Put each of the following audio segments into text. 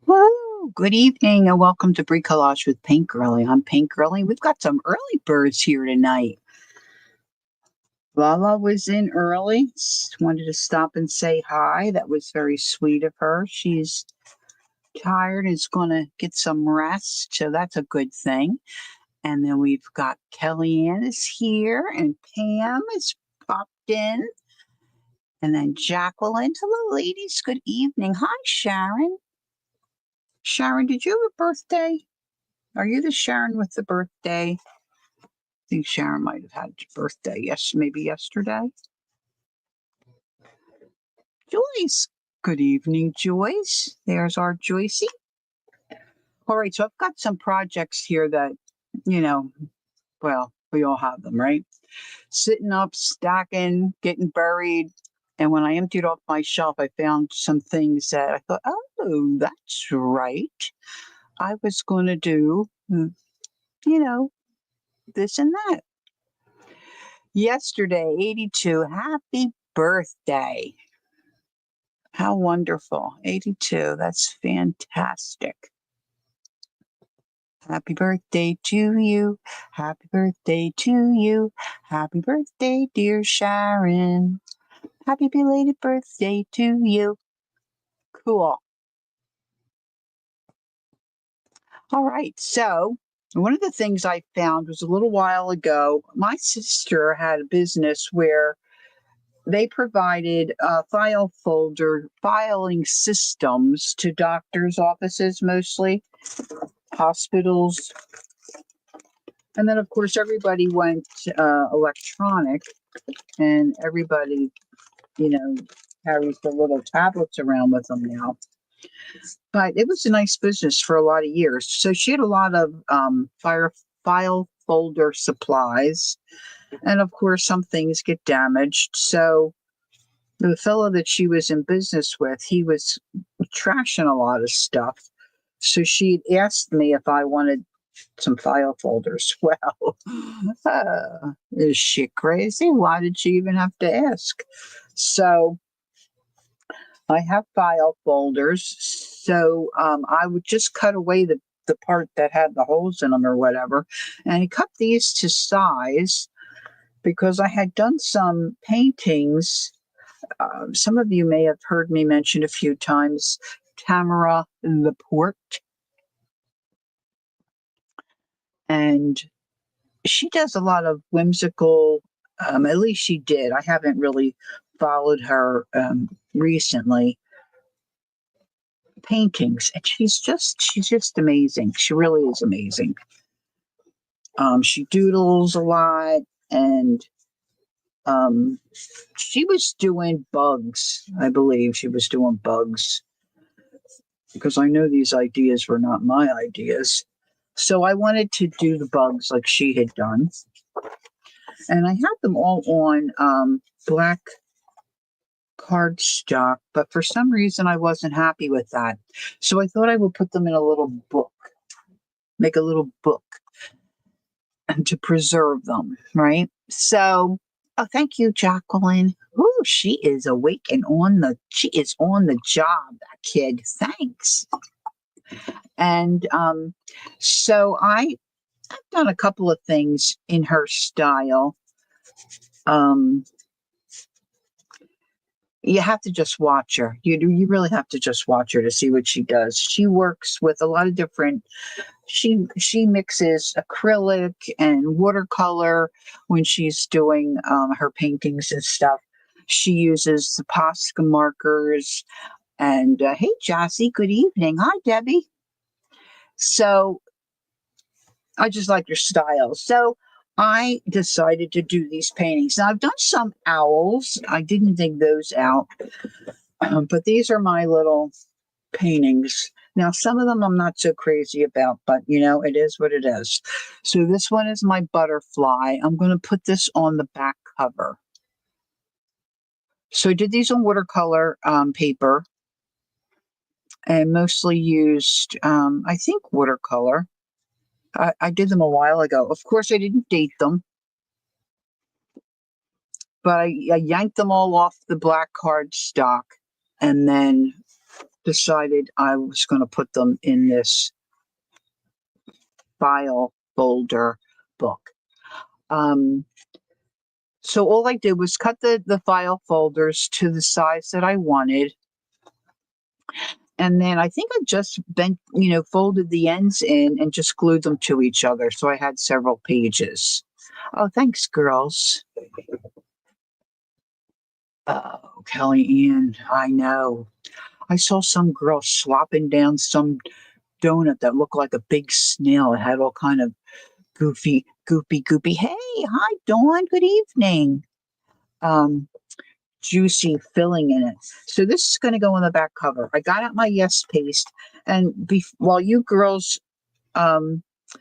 Woo! Good evening and welcome to Bricolage with Paint Girly. I'm Paint Girly. We've got some early birds here tonight. Lala was in early. Wanted to stop and say hi. That was very sweet of her. She's tired and is going to get some rest, so that's a good thing. And then we've got Kellyanne is here and Pam is popped in. And then Jacqueline. Hello, ladies. Good evening. Hi, Sharon. Sharon, did you have a birthday? Are you the Sharon with the birthday? I think Sharon might have had a birthday. Yes, maybe yesterday. Joyce. Good evening, Joyce. There's our Joycey. All right, so I've got some projects here that, well, we all have them, right? Sitting up, stacking, getting buried. And when I emptied off my shelf, I found some things that I thought, oh, that's right. I was going to do, this and that. Yesterday, 82. Happy birthday. How wonderful. 82. That's fantastic. Happy birthday to you. Happy birthday to you. Happy birthday, dear Sharon. Happy belated birthday to you. Cool. All right. So, one of the things I found was a little while ago, my sister had a business where they provided file folder filing systems to doctors' offices, mostly hospitals. And then, of course, everybody went electronic, and everybody, carries the little tablets around with them now. But it was a nice business for a lot of years. So she had a lot of file folder supplies. And of course, some things get damaged. So the fellow that she was in business with, he was trashing a lot of stuff. So she asked me if I wanted some file folders. Well, is she crazy? Why did she even have to ask? So I have file folders. So I would just cut away the part that had the holes in them or whatever. And I cut these to size because I had done some paintings. Some of you may have heard me mention a few times Tamara Laporte. And she does a lot of whimsical, at least she did. I haven't really followed her recently. Paintings, and she's just amazing. She really is amazing. She doodles a lot, and she was doing bugs. I believe she was doing bugs because I know these ideas were not my ideas. So I wanted to do the bugs like she had done. And I had them all on black cardstock, but for some reason I wasn't happy with that. So I thought I would put them in a little book, make a little book and to preserve them, right? So, oh, thank you, Jacqueline. Ooh, she is awake and she is on the job, that kid. Thanks. And so I've done a couple of things in her style. You have to just watch her. You really have to just watch her to see what she does. She works with a lot of different. She mixes acrylic and watercolor when she's doing her paintings and stuff. She uses the Posca markers. And hey, Jassy, good evening. Hi, Debbie. So I just like your style. So I decided to do these paintings. Now I've done some owls. I didn't dig those out, but these are my little paintings. Now some of them I'm not so crazy about, but it is what it is. So this one is my butterfly. I'm going to put this on the back cover. So I did these on watercolor paper and mostly used, I think, watercolor. I did them a while ago. Of course, I didn't date them. but I yanked them all off the black cardstock and then decided I was going to put them in this file folder book. So all I did was cut the file folders to the size that I wanted. And then I think I just folded the ends in and just glued them to each other. So I had several pages. Oh, thanks, girls. Oh, Kelly Ann, I know. I saw some girl slopping down some donut that looked like a big snail. It had all kind of goopy. Hey, hi, Dawn. Good evening. Juicy filling in it. So this is going to go on the back cover. I got out my Yes paste, and while you girls,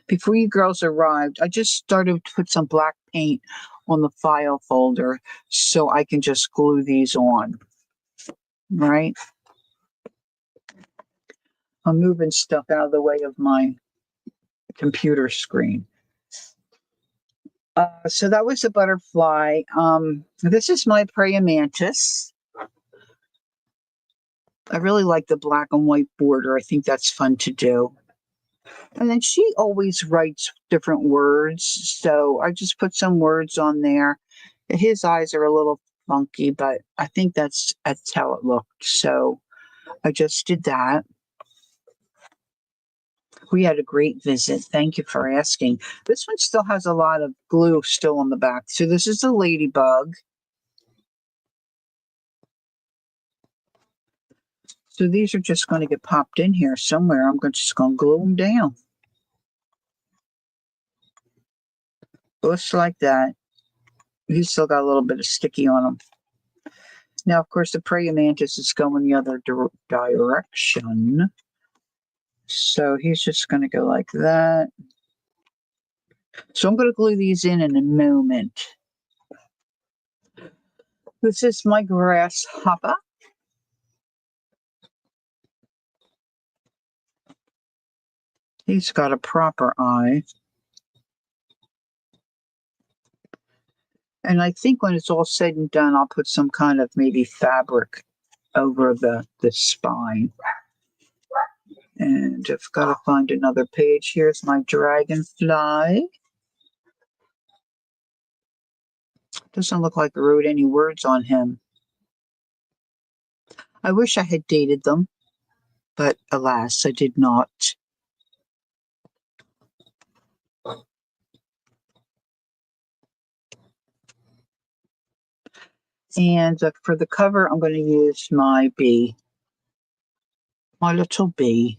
before you girls arrived, I just started to put some black paint on the file folder so I can just glue these on. Right? I'm moving stuff out of the way of my computer screen. So that was a butterfly. This is my praying mantis. I really like the black and white border. I think that's fun to do. And then she always writes different words. So I just put some words on there. His eyes are a little funky, but I think that's how it looked. So I just did that. We had a great visit. Thank you for asking. This one still has a lot of glue still on the back. So this is a ladybug. So these are just going to get popped in here somewhere. I'm just going to glue them down. Just like that. He's still got a little bit of sticky on him. Now, of course, the praying mantis is going the other direction. So he's just going to go like that. So I'm going to glue these in a moment. This is my grasshopper. He's got a proper eye. And I think when it's all said and done, I'll put some kind of maybe fabric over the spine. And I've got to find another page. Here's my dragonfly. Doesn't look like I wrote any words on him. I wish I had dated them, but alas, I did not. And for the cover, I'm going to use my bee. My little bee.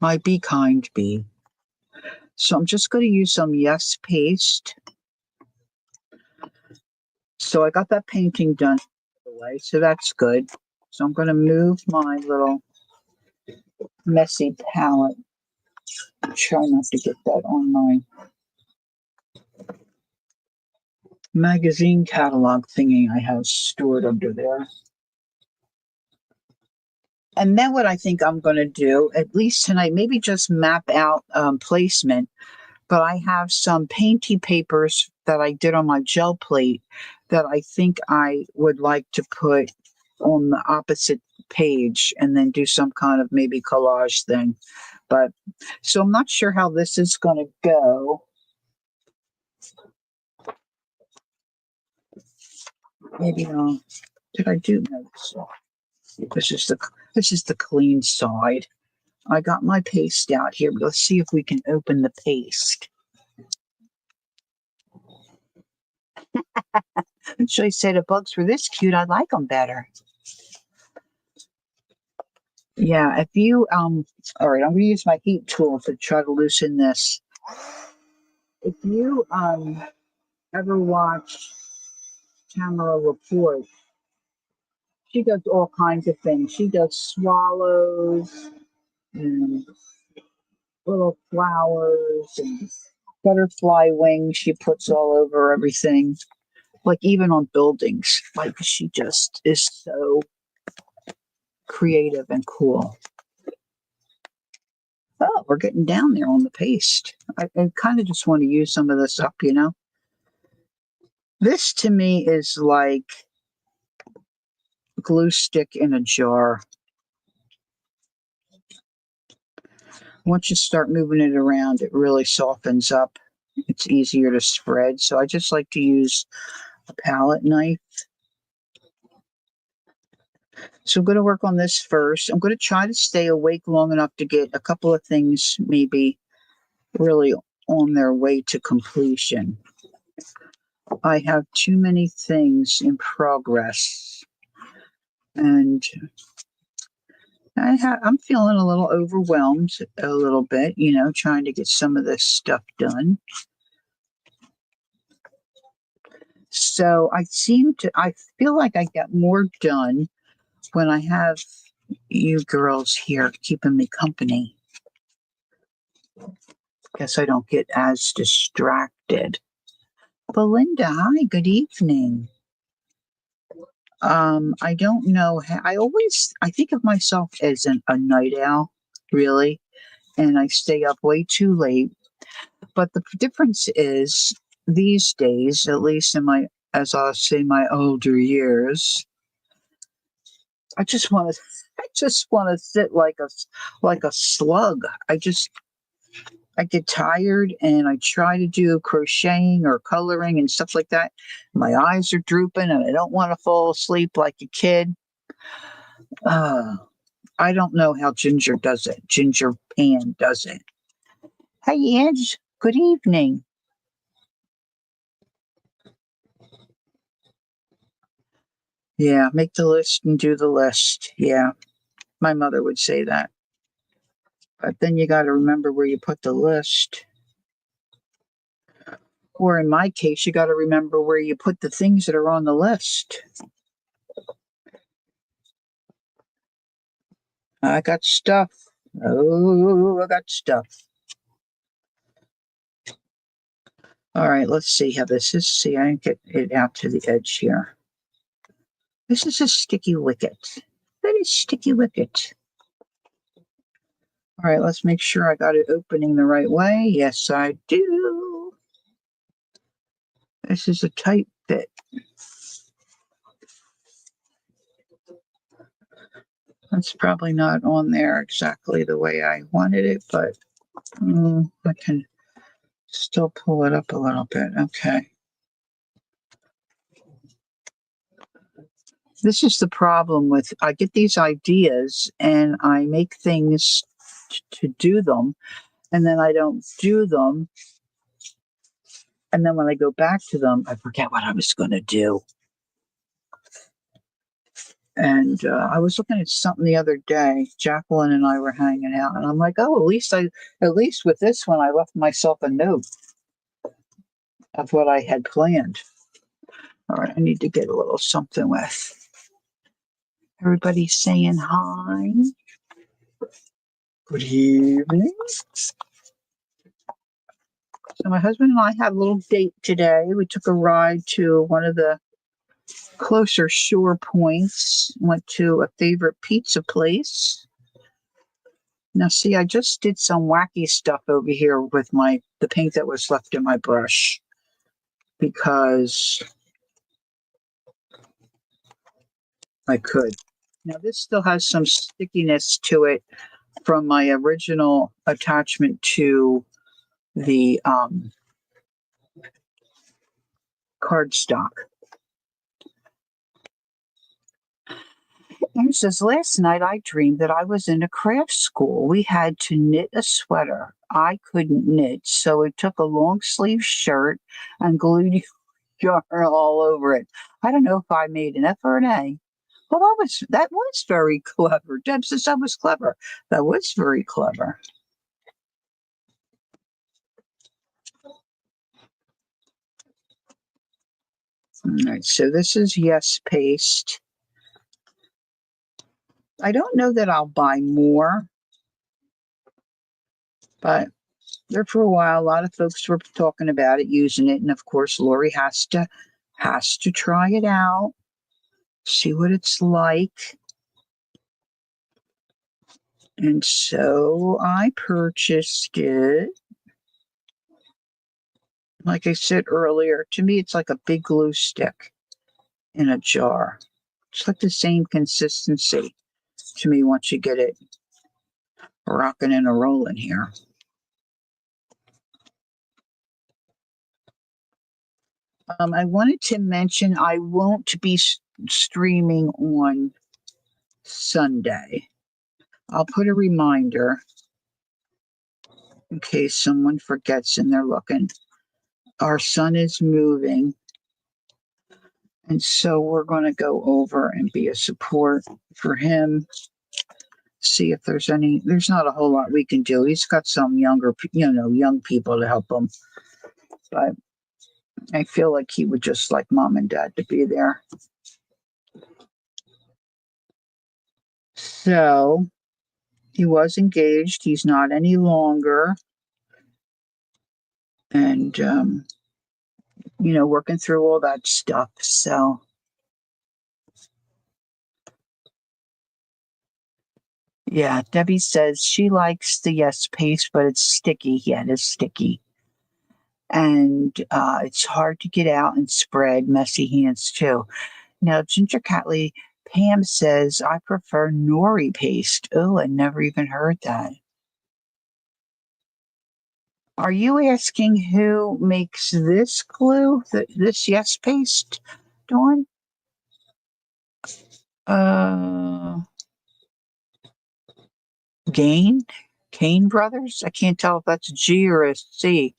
My Be Kind bee. So I'm just going to use some Yes paste. So I got that painting done away, so that's good. So I'm going to move my little messy palette. Try not to get that on my magazine catalog thingy I have stored under there. And then what I think I'm going to do, at least tonight, maybe just map out placement. But I have some painty papers that I did on my gel plate that I think I would like to put on the opposite page and then do some kind of maybe collage thing. But so I'm not sure how this is going to go. Maybe did I do this? This is the clean side. I got my paste out here, but let's see if we can open the paste. Should I say the bugs were this cute? I like them better. Yeah, if you all right, I'm gonna use my heat tool to try to loosen this. If you ever watch Tamara Report, she does all kinds of things. She does swallows and little flowers and butterfly wings she puts all over everything. Like even on buildings. Like she just is so creative and cool. Oh, we're getting down there on the paste. I kind of just want to use some of this up, This to me is like glue stick in a jar. Once you start moving it around, it really softens up. It's easier to spread. So I just like to use a palette knife. So I'm going to work on this first. I'm going to try to stay awake long enough to get a couple of things maybe really on their way to completion. I have too many things in progress. And I'm feeling a little overwhelmed a little bit, trying to get some of this stuff done. So I feel like I get more done when I have you girls here keeping me company. Guess I don't get as distracted. Belinda, hi, good evening. I don't know. I think of myself as a night owl, really, and I stay up way too late. But the difference is these days, at least as I'll say, my older years, I just want to, I just want to sit like a slug. I get tired and I try to do crocheting or coloring and stuff like that. My eyes are drooping and I don't want to fall asleep like a kid. Uh, I don't know how Ginger does it. Ginger Pan does it. Hey, Ange. Good evening. Yeah, make the list and do the list. Yeah, my mother would say that. But then you got to remember where you put the list. Or in my case, you got to remember where you put the things that are on the list. I got stuff. Oh, I got stuff. All right, let's see how this is. See, I didn't get it out to the edge here. This is a sticky wicket. That is sticky wicket. All right, let's make sure I got it opening the right way. Yes, I do. This is a tight fit. That's probably not on there exactly the way I wanted it, but I can still pull it up a little bit. Okay. This is the problem with I get these ideas and I make things to do them, and then I don't do them. And then when I go back to them, I forget what I was going to do. And I was looking at something the other day. Jacqueline and I were hanging out, and I'm like, "Oh, at least with this one, I left myself a note of what I had planned." All right, I need to get a little something with. Everybody saying hi. Good evening. So my husband and I had a little date today. We took a ride to one of the closer shore points. Went to a favorite pizza place. Now, see, I just did some wacky stuff over here with the paint that was left in my brush because I could. Now, this still has some stickiness to it from my original attachment to the cardstock. And it says, last night I dreamed that I was in a craft school. We had to knit a sweater. I couldn't knit, so I took a long sleeve shirt and glued yarn all over it. I don't know if I made an F or an A. Well, that was very clever. Deb says that was clever. That was very clever. All right, so this is Yes Paste. I don't know that I'll buy more, but there for a while, a lot of folks were talking about it, using it, and of course, Lori has to try it out, see what it's like. And so I purchased it. Like I said earlier, to me, it's like a big glue stick in a jar. It's like the same consistency to me once you get it rocking and a rolling here. I wanted to mention I won't be streaming on Sunday. I'll put a reminder in case someone forgets and they're looking. Our son is moving, and so we're going to go over and be a support for him. See if there's not a whole lot we can do. He's got some young people to help him, but I feel like he would just like mom and dad to be there. So he was engaged. He's not any longer. And, working through all that stuff. So, yeah, Debbie says she likes the Yes paste, but it's sticky. Yeah, it is sticky. And it's hard to get out and spread. Messy hands, too. Now, Ginger Catley, Pam says, I prefer nori paste. Oh, I never even heard that. Are you asking who makes this glue, this Yes paste, Dawn? Gain? Kane Brothers? I can't tell if that's a G or a C.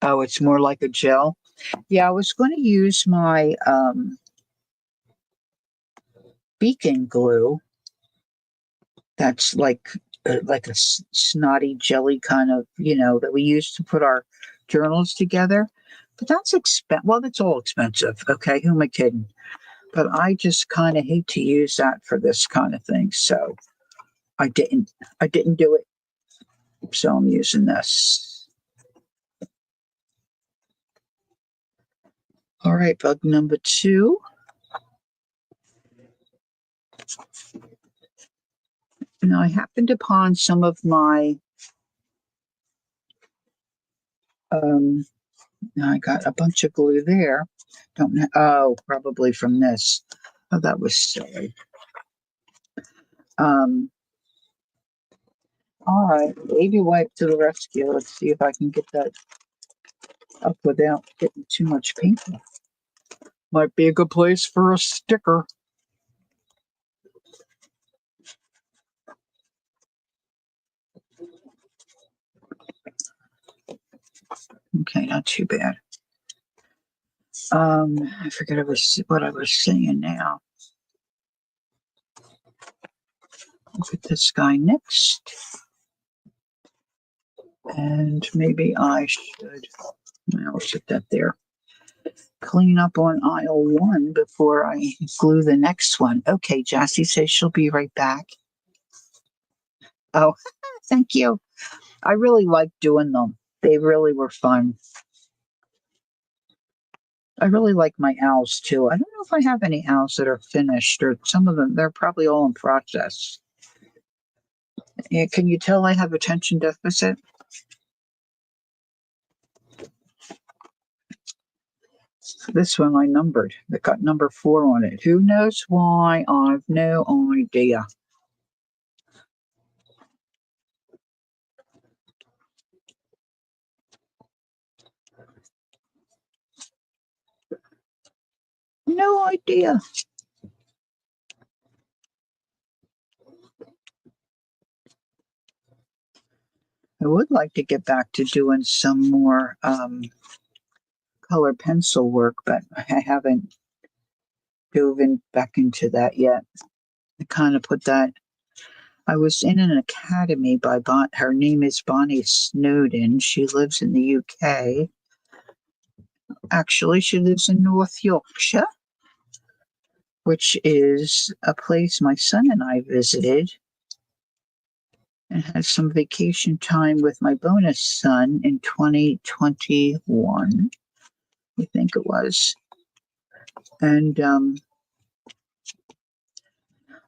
Oh, it's more like a gel. Yeah, I was going to use my Beacon glue. That's like a snotty jelly kind of, that we use to put our journals together. But that's expensive. Well, that's all expensive. Okay, who am I kidding? But I just kind of hate to use that for this kind of thing. So I didn't. I didn't do it. So I'm using this. All right, bug number 2. Now I happened upon some of my I got a bunch of glue there. Don't know. Oh, probably from this. Oh, that was silly. Um, all right, baby wipe to the rescue. Let's see if I can get that up without getting too much paint. Might be a good place for a sticker. Okay, not too bad. I forget what I was saying now. Look at this guy next. And maybe I should, I'll sit that there. Clean up on aisle 1 before I glue the next one. Okay, Jassy says she'll be right back. Oh, thank you. I really liked doing them. They really were fun. I really like my owls too. I don't know if I have any owls that are finished, or some of them, they're probably all in process. Yeah, can you tell I have attention deficit? This one I numbered. It got number 4 on it. Who knows why? I've no idea. No idea. I would like to get back to doing some more color pencil work, but I haven't dove back into that yet. I kind of put that. I was in an academy by her name is Bonnie Snowden. She lives in the UK. Actually, she lives in North Yorkshire, which is a place my son and I visited and had some vacation time with my bonus son in 2021, I think it was. And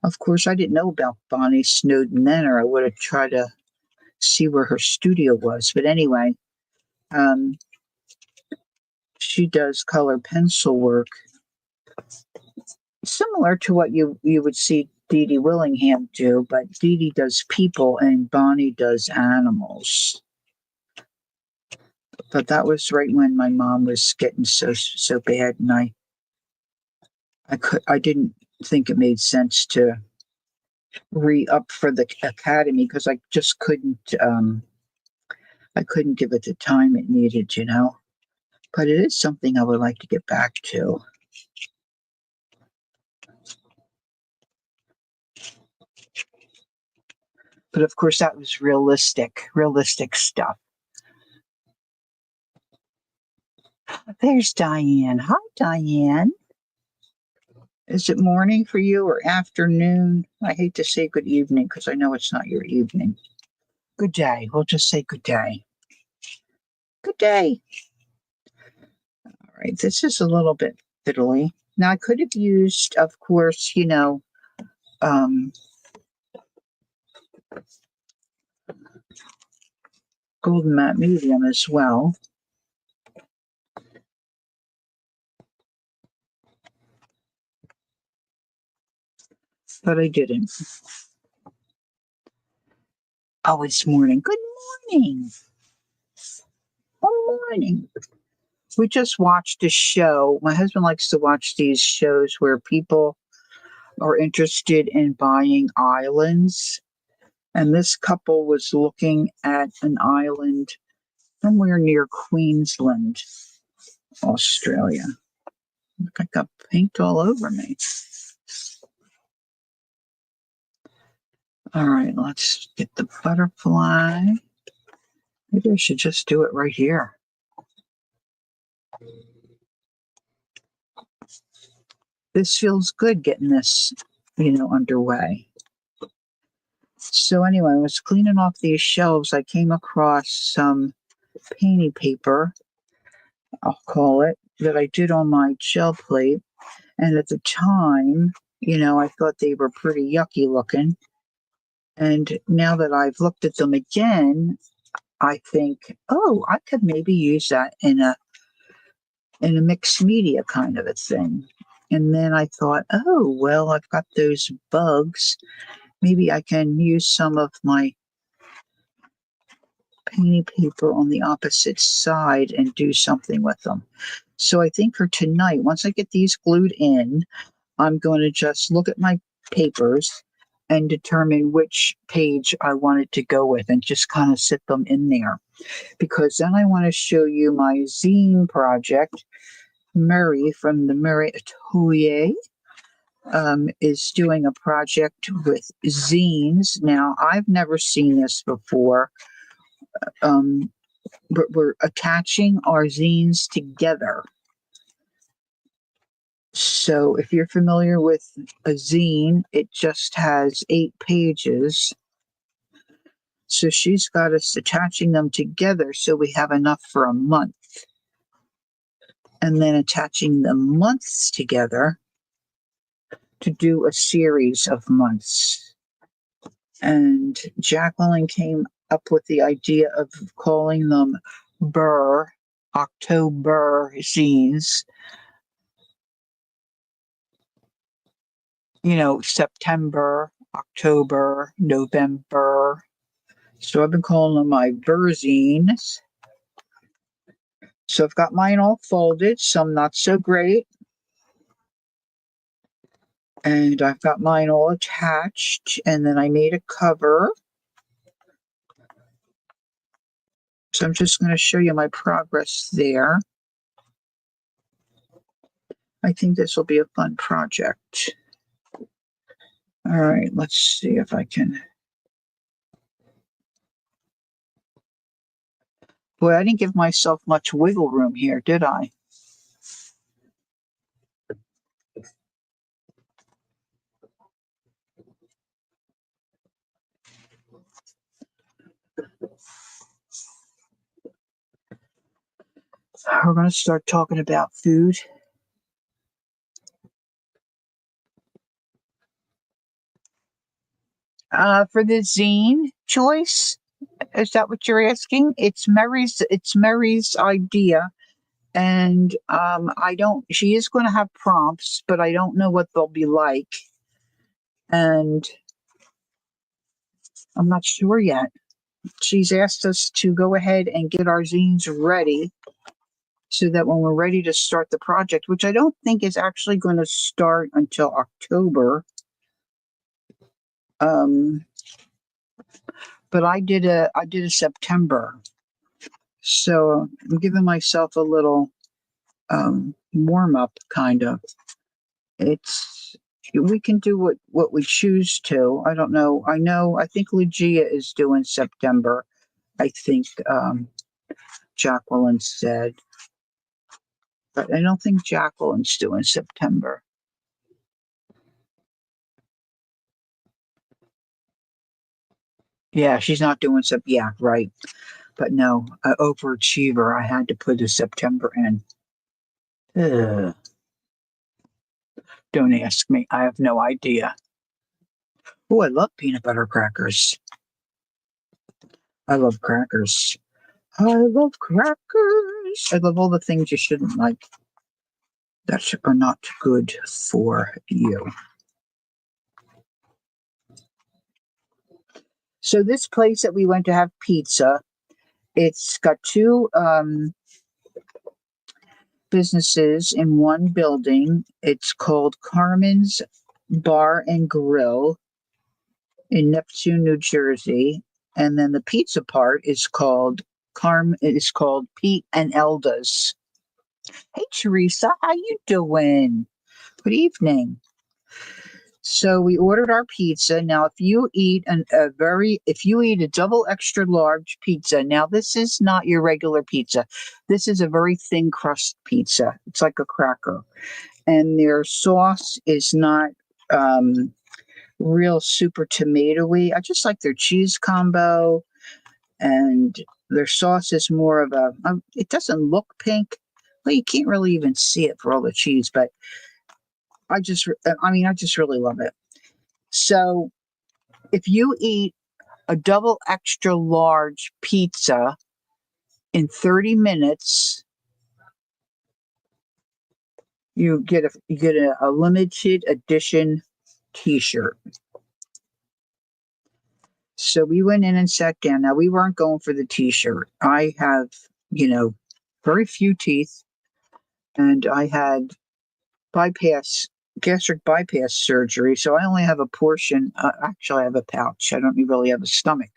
of course, I didn't know about Bonnie Snowden then, or I would have tried to see where her studio was. But anyway, um, she does color pencil work similar to what you would see Dee Dee Willingham do, but Dee Dee does people and Bonnie does animals. But that was right when my mom was getting so bad, and I didn't think it made sense to re-up for the academy because I just couldn't give it the time it needed, But it is something I would like to get back to. But of course, that was realistic stuff. There's Diane. Hi, Diane. Is it morning for you or afternoon? I hate to say good evening because I know it's not your evening. Good day. We'll just say good day. Good day. All right. This is a little bit fiddly. Now, I could have used, of course, Golden Matte Medium as well. But I didn't. Oh, it's morning. Good morning. Good morning. We just watched a show. My husband likes to watch these shows where people are interested in buying islands. And this couple was looking at an island somewhere near Queensland, Australia. I got paint all over me. All right, let's get the butterfly. Maybe I should just do it right here. This feels good getting this, underway. So anyway, I was cleaning off these shelves. I came across some painting paper, I'll call it, that I did on my gel plate. And at the time, I thought they were pretty yucky looking. And now that I've looked at them again, I think, oh, I could maybe use that in a mixed media kind of a thing. And then I thought, oh, well, I've got those bugs. Maybe I can use some of my painting paper on the opposite side and do something with them. So I think for tonight, once I get these glued in, I'm going to just look at my papers and determine which page I wanted to go with and just kind of sit them in there. Because then I want to show you my zine project. Murray from the Murray Atelier is doing a project with zines. Now, I've never seen this before. But we're attaching our zines together. So if you're familiar with a zine, it just has 8 pages. So she's got us attaching them together so we have enough for a month. And then attaching the months together to do a series of months. And Jacqueline came up with the idea of calling them October zines. September, October, November. So I've been calling them my Burzines. So I've got mine all folded, some not so great. And I've got mine all attached, and then I made a cover. So I'm just going to show you my progress there. I think this will be a fun project. All right, let's see if I can. Boy, I didn't give myself much wiggle room here, did I? We're going to start talking about food. For the zine choice, Is that what you're asking? It's Mary's idea. And I don't, she is going to have prompts, but I don't know what they'll be like. And I'm not sure yet. She's asked us to go ahead and get our zines ready so that when we're ready to start the project, which I don't think is actually going to start until October. But I did a September. So I'm giving myself a little warm up kind of. It's we can do what we choose to. I don't know. I think Lucia is due in September. I think Jacqueline said. But I don't think Jacqueline's due in September. Yeah, she's not doing yeah, right. But no, overachiever. I had to put a September in. Ugh, don't ask me. I have no idea. Oh, I love peanut butter crackers. I love crackers. I love crackers. I love all the things you shouldn't like that are not good for you. So this place that we went to have pizza, it's got two businesses in one building. It's called Carmen's Bar and Grill in Neptune, New Jersey, and then the pizza part is called Pete and Elda's. Hey Teresa, how you doing? Good evening. So we ordered our pizza. Now, if you eat a double extra large pizza, now this is not your regular pizza. This is a very thin crust pizza. It's like a cracker, and their sauce is not real super tomatoey. I just like their cheese combo, and their sauce is more of it doesn't look pink. Well, you can't really even see it for all the cheese, but I just really love it. So if you eat a double extra large pizza in 30 minutes, you get a limited edition t-shirt. So we went in and sat down. Now we weren't going for the t-shirt. I have, very few teeth, and I had gastric bypass surgery. So I only have a portion. Actually, I have a pouch. I don't really have a stomach.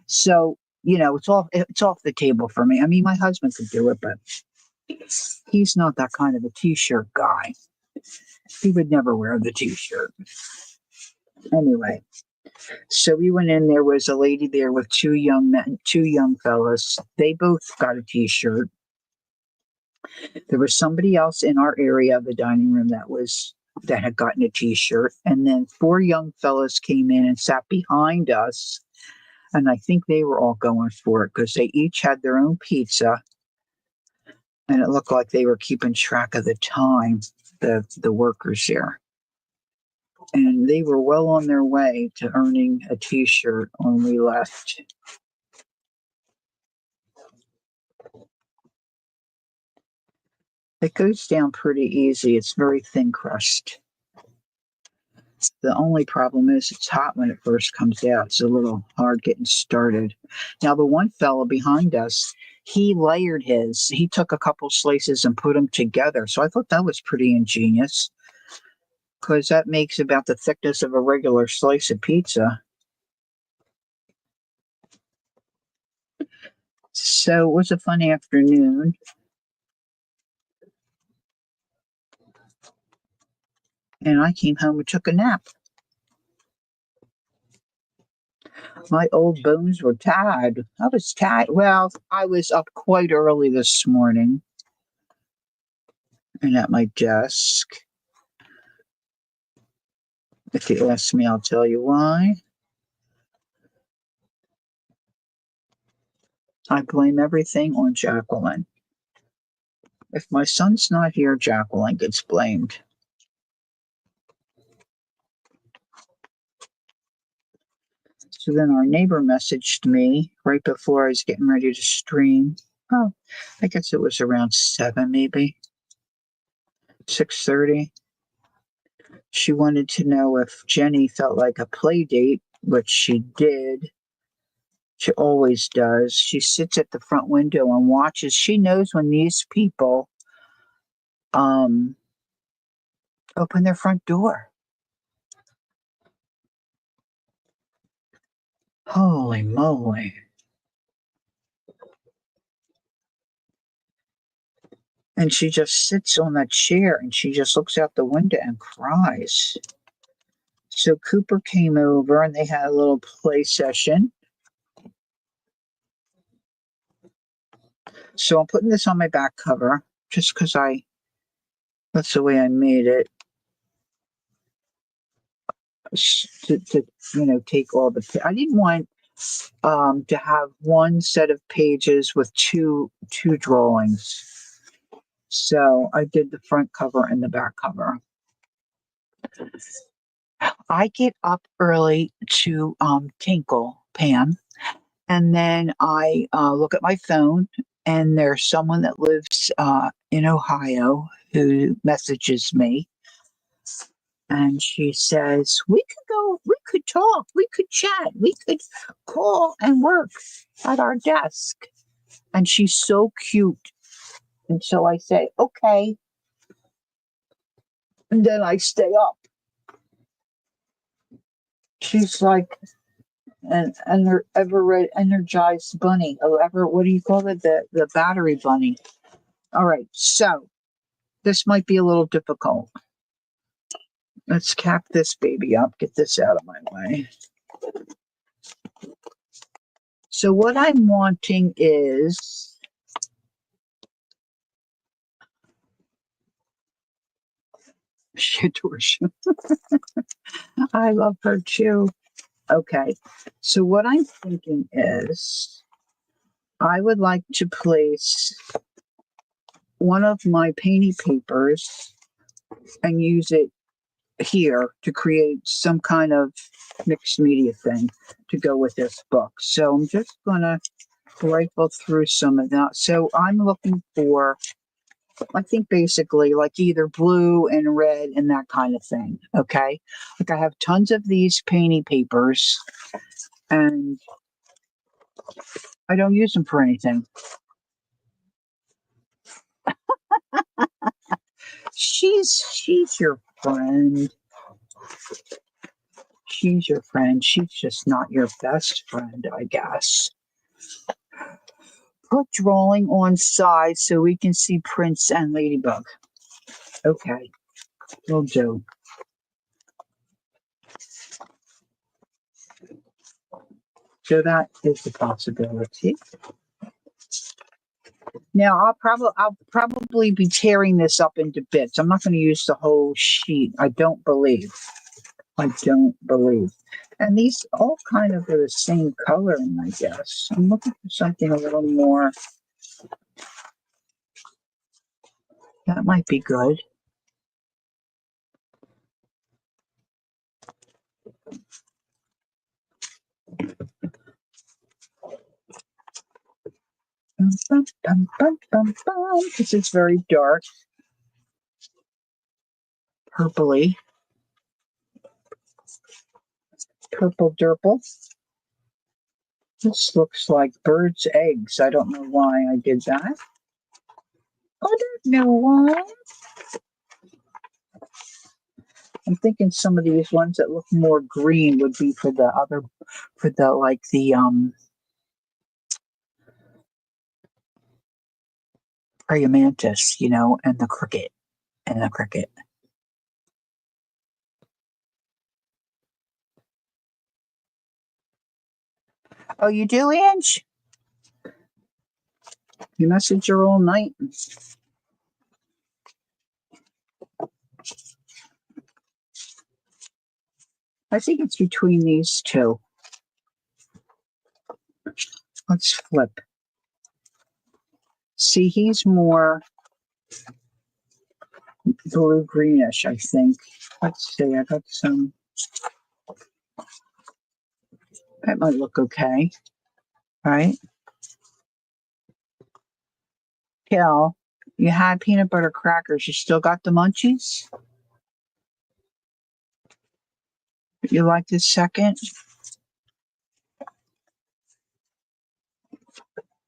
So, it's off the table for me. I mean, my husband could do it, but he's not that kind of a t-shirt guy. He would never wear the t-shirt. Anyway, so we went in. There was a lady there with two young men, two young fellas. They both got a t-shirt. There was somebody else in our area of the dining room that had gotten a t-shirt, and then four young fellas came in and sat behind us, and I think they were all going for it because they each had their own pizza, and it looked like they were keeping track of the time, the workers there. And they were well on their way to earning a t-shirt when we left. It goes down pretty easy. It's very thin crust. The only problem is it's hot when it first comes out. It's a little hard getting started. Now, the one fellow behind us, he layered his. He took a couple slices and put them together. So I thought that was pretty ingenious because that makes about the thickness of a regular slice of pizza. So it was a fun afternoon. And I came home and took a nap. My old bones were tired. I was tired. Well, I was up quite early this morning and at my desk. If you ask me, I'll tell you why. I blame everything on Jacqueline. If my son's not here, Jacqueline gets blamed. So then our neighbor messaged me right before I was getting ready to stream. Oh, I guess it was around 7, maybe 6:30. She wanted to know if Jenny felt like a play date, which she did. She always does. She sits at the front window and watches. She knows when these people um open their front door. Holy moly. And she just sits on that chair and she just looks out the window and cries. So Cooper came over and they had a little play session. So I'm putting this on my back cover just because that's the way I made it. To take all the, I didn't want to have one set of pages with two drawings. So I did the front cover and the back cover. I get up early to tinkle, Pam, and then I look at my phone, and there's someone that lives in Ohio who messages me, and she says, "We could go, we could talk, we could chat, we could call and work at our desk." And she's so cute. And so I say, "Okay." And then I stay up. She's like an ever energized bunny. Or ever, what do you call it? The battery bunny. All right. So this might be a little difficult. Let's cap this baby up. Get this out of my way. So what I'm wanting is Shitorsha. I love her too. Okay. So what I'm thinking is I would like to place one of my painting papers and use it here to create some kind of mixed media thing to go with this book. So I'm just going to rifle through some of that. So I'm looking for, I think basically like either blue and red and that kind of thing. Okay. Like I have tons of these painting papers and I don't use them for anything. She's your friend. She's your friend. She's just not your best friend, I guess. Put drawing on side so we can see Prince and Ladybug. Okay, will do. So that is the possibility. Now I'll probably be tearing this up into bits. I'm not going to use the whole sheet. I don't believe. And these all kind of are the same coloring, I guess. I'm looking for something a little more. That might be good. This is very dark, purpley, purple durple. This looks like bird's eggs. I don't know why I did that. I don't know why. I'm thinking some of these ones that look more green would be for the like the Praymantis, and the cricket. Oh, you do, Ange? You message her all night? I think it's between these two. Let's flip. See, he's more blue greenish, I think. Let's see, I got some. That might look okay, right? Kel, you had peanut butter crackers. You still got the munchies? You like this second?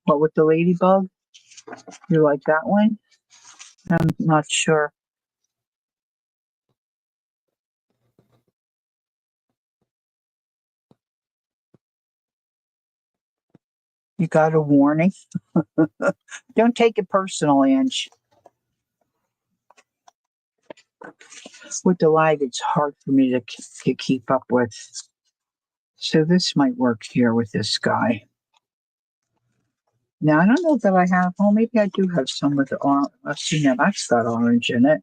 What with the ladybug? You like that one? I'm not sure. You got a warning. Don't take it personal, Ange. With the lag, it's hard for me to keep up with. So this might work here with this guy. Now, I don't know that I have, well, maybe I do have some with the orange. Let's see, now that's got orange in it.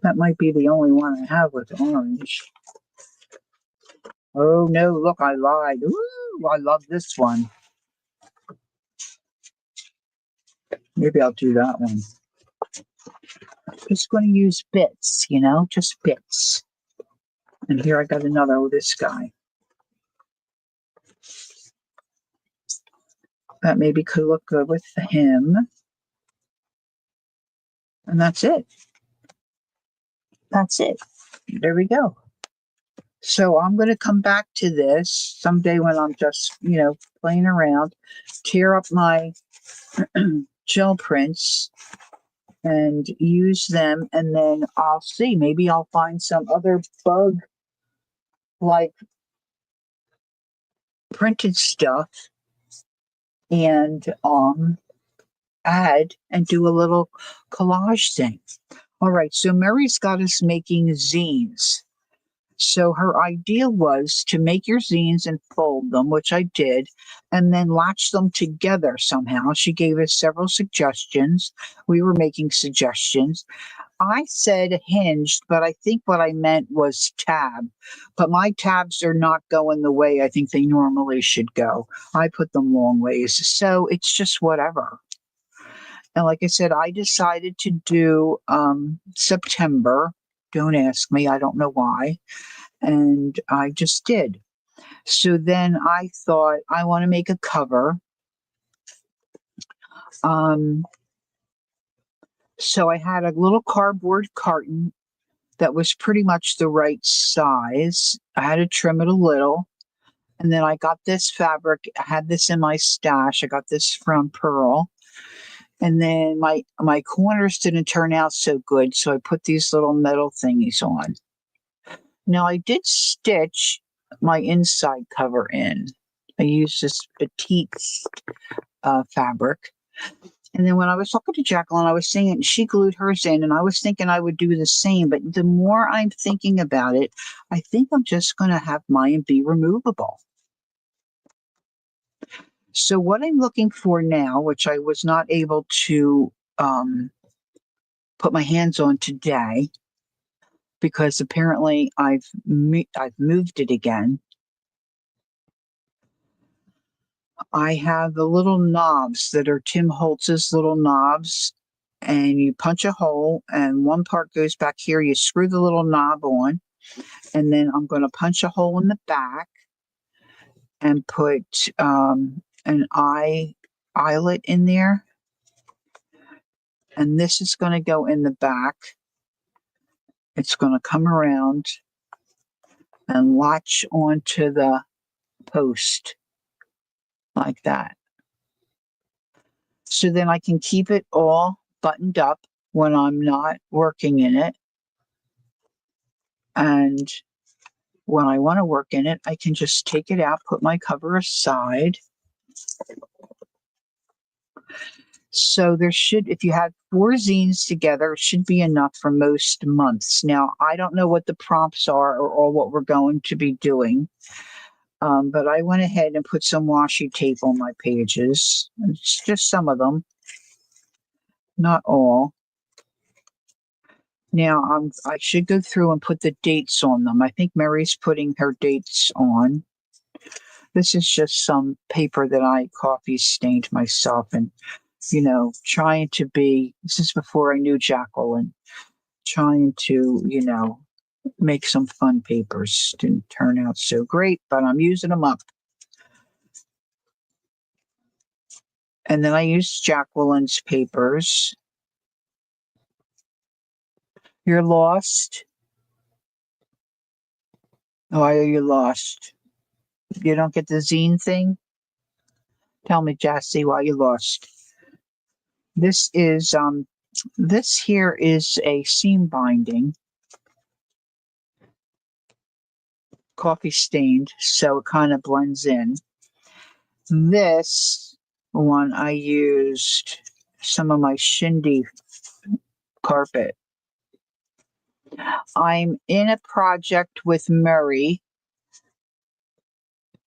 That might be the only one I have with orange. Oh, no, look, I lied. Ooh, I love this one. Maybe I'll do that one. Just going to use bits, just bits. And here I got another with this guy. That maybe could look good with him. And that's it. That's it. There we go. So I'm going to come back to this someday when I'm just, playing around, tear up my gel prints and use them. And then I'll see. Maybe I'll find some other bug like printed stuff and add and do a little collage thing. All right, so Mary's got us making zines. So her idea was to make your zines and fold them, which I did, and then latch them together somehow. She gave us several suggestions. We were making suggestions. I said hinged, but I think what I meant was tab. But my tabs are not going the way I think they normally should go. I put them long ways. So it's just whatever. And like I said, I decided to do September. Don't ask me. I don't know why. And I just did. So then I thought I want to make a cover. So I had a little cardboard carton that was pretty much the right size. I had to trim it a little. And then I got this fabric. I had this in my stash. I got this from Pearl. And then my corners didn't turn out so good, so I put these little metal thingies on. Now I did stitch my inside cover in. I used this petite fabric. And then when I was talking to Jacqueline, I was saying she glued hers in, and I was thinking I would do the same. But the more I'm thinking about it, I think I'm just going to have mine be removable. So what I'm looking for now, which I was not able to put my hands on today, because apparently I've moved it again. I have the little knobs that are Tim Holtz's little knobs, and you punch a hole, and one part goes back here. You screw the little knob on, and then I'm going to punch a hole in the back and put an eyelet in there. And this is going to go in the back. It's going to come around and latch onto the post like that. So then I can keep it all buttoned up when I'm not working in it. And when I want to work in it, I can just take it out, put my cover aside. So there should, if you have 4 zines together, it should be enough for most months. Now, I don't know what the prompts are or what we're going to be doing. But I went ahead and put some washi tape on my pages. It's just some of them, not all. Now, I should go through and put the dates on them. I think Mary's putting her dates on. This is just some paper that I coffee stained myself and, trying to be, this is before I knew Jacqueline, trying to, make some fun papers. Didn't turn out so great, but I'm using them up. And then I used Jacqueline's papers. You're lost? Why are you lost? You don't get the zine thing? Tell me, Jassy, why you lost. This is this here is a seam binding, coffee stained, so it kind of blends in. This one I used some of my Shindy carpet. I'm in a project with Murray,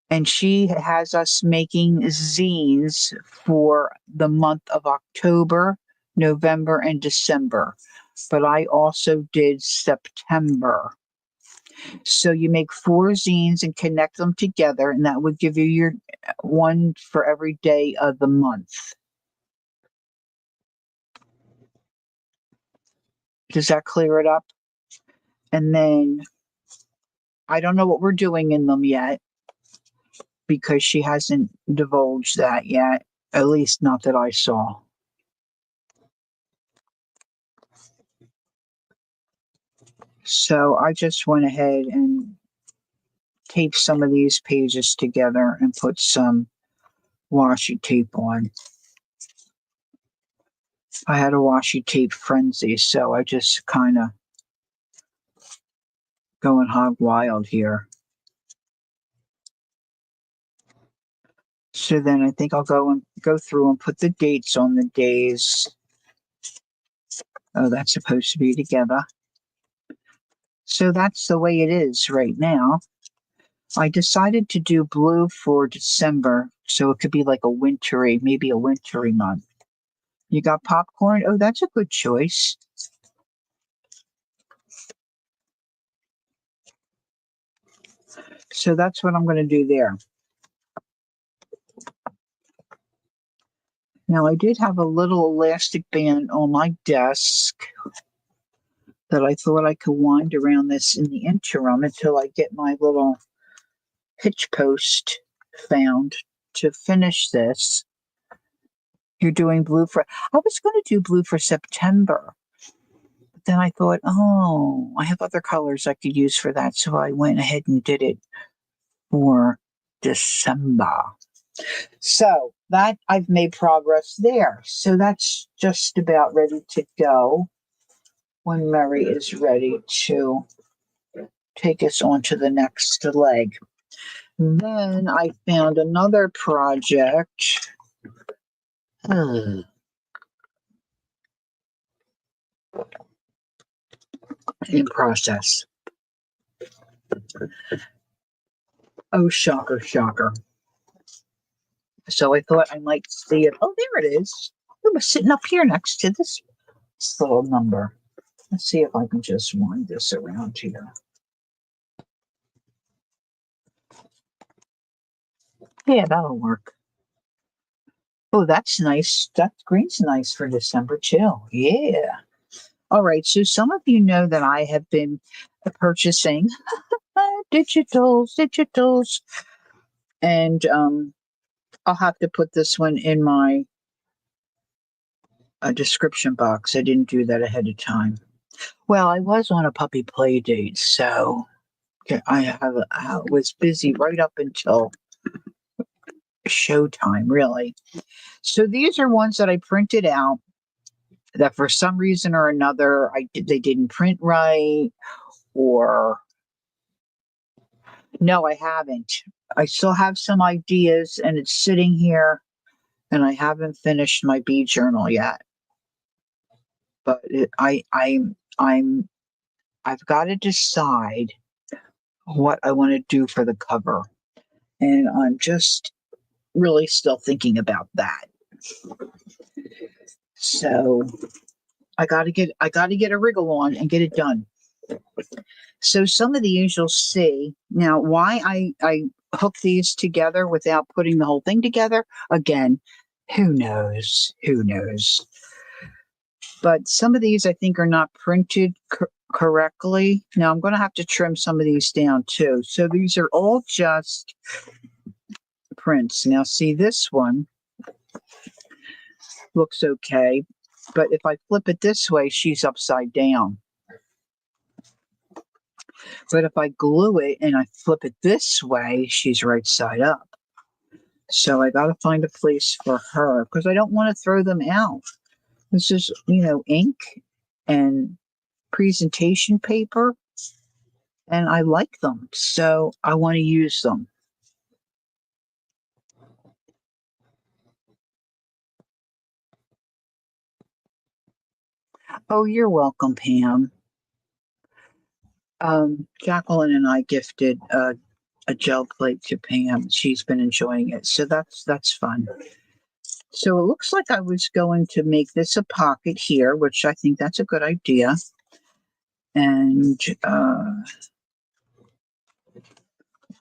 and she has us making zines for the month of October, November, and December. But I also did September. So you make 4 zines and connect them together, and that would give you your one for every day of the month. Does that clear it up? And then I don't know what we're doing in them yet because she hasn't divulged that yet, at least not that I saw. So I just went ahead and taped some of these pages together and put some washi tape on. I had a washi tape frenzy, so I just kind of going hog wild here. So then I think I'll go through and put the dates on the days. Oh, that's supposed to be together. So that's the way it is right now. I decided to do blue for December, so it could be like maybe a wintry month. You got popcorn? Oh, that's a good choice. So that's what I'm going to do there. Now, I did have a little elastic band on my desk that I thought I could wind around this in the interim until I get my little hitch post found to finish this. You're doing blue for, I was going to do blue for September. But then I thought, oh, I have other colors I could use for that. So I went ahead and did it for December. So that I've made progress there. So that's just about ready to go when Mary is ready to take us on to the next leg. Then I found another project. In process. Oh, shocker, shocker. So I thought I might see it. Oh, there it is. It was sitting up here next to this little number. Let's see if I can just wind this around here. Yeah, that'll work. Oh, that's nice. That green's nice for December too. Yeah. All right. So some of you know that I have been purchasing digitals, and I'll have to put this one in my description box. I didn't do that ahead of time. Well, I was on a puppy play date, so I was busy right up until showtime, really. So these are ones that I printed out that for some reason or another they didn't print right, or no, I haven't. I still have some ideas, and it's sitting here, and I haven't finished my bee journal yet. But I've got to decide what I want to do for the cover, and I'm just really still thinking about that. So I got to get a wriggle on and get it done. So some of these you'll see now. Why I hook these together without putting the whole thing together again? Who knows? Who knows? But some of these I think are not printed correctly. Now I'm going to have to trim some of these down too. So these are all just prints. Now see this one. looks okay. But if I flip it this way, she's upside down. But if I glue it and I flip it this way, she's right side up. So I got to find a place for her because I don't want to throw them out. This is, ink and presentation paper, and I like them. So I want to use them. Oh, you're welcome, Pam. Jacqueline and I gifted a gel plate to Pam. She's been enjoying it, so that's fun. So it looks like I was going to make this a pocket here, which I think that's a good idea. And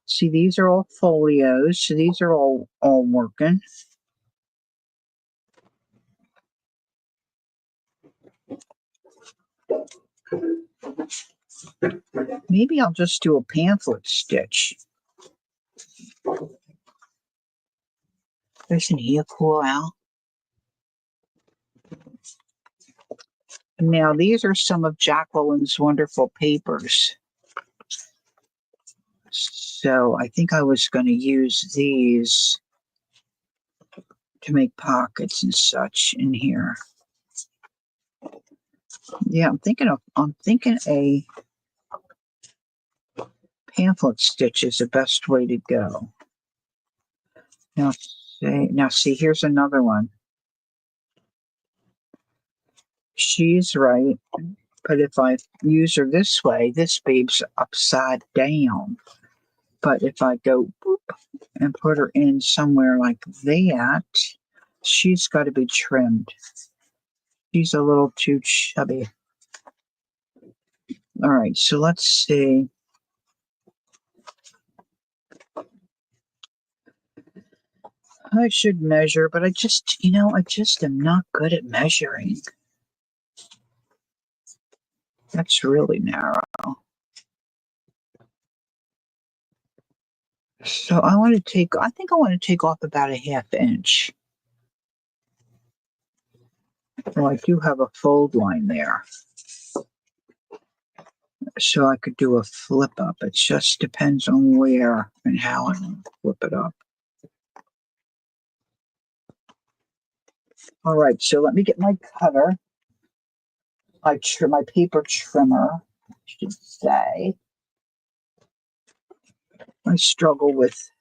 see, these are all folios, so these are all working. Maybe I'll just do a pamphlet stitch. Isn't he a cool owl? Now, these are some of Jacqueline's wonderful papers. So I think I was going to use these to make pockets and such in here. Yeah, I'm thinking a pamphlet stitch is the best way to go. Now see, here's another one. She's right, but if I use her this way, this babe's upside down. But if I go boop and put her in somewhere like that, she's got to be trimmed. She's a little too chubby. All right, so let's see. I should measure, but I just am not good at measuring. That's really narrow. So I think I want to take off about a 1/2 inch. Well, I do have a fold line there. So I could do a flip up. It just depends on where and how I flip it up. All right, so let me get my cutter. My paper trimmer, I should say. I struggle with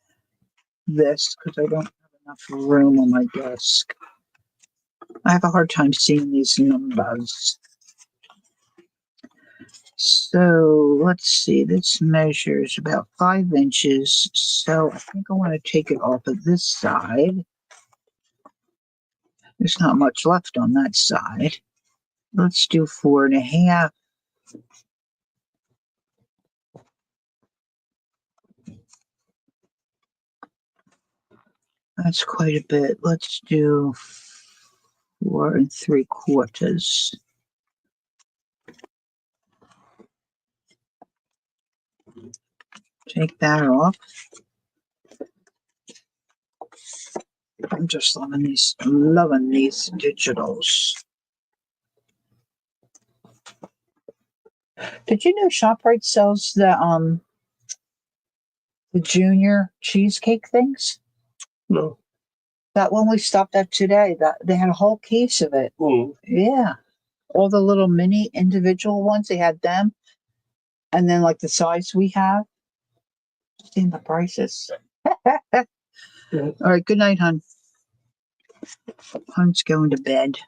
this because I don't have enough room on my desk. I have a hard time seeing these numbers. So let's see, this measures about 5 inches. So I think I want to take it off of this side. There's not much left on that side. Let's do 4.5. That's quite a bit. Let's do 4 3/4. Take that off. I'm just loving these digitals. Did you know ShopRite sells the junior cheesecake things? No. That one we stopped at today, that they had a whole case of it. Yeah. All the little mini individual ones, they had them. And then like the size we have. Seeing the prices. All right, good night, hon. Hon's going to bed.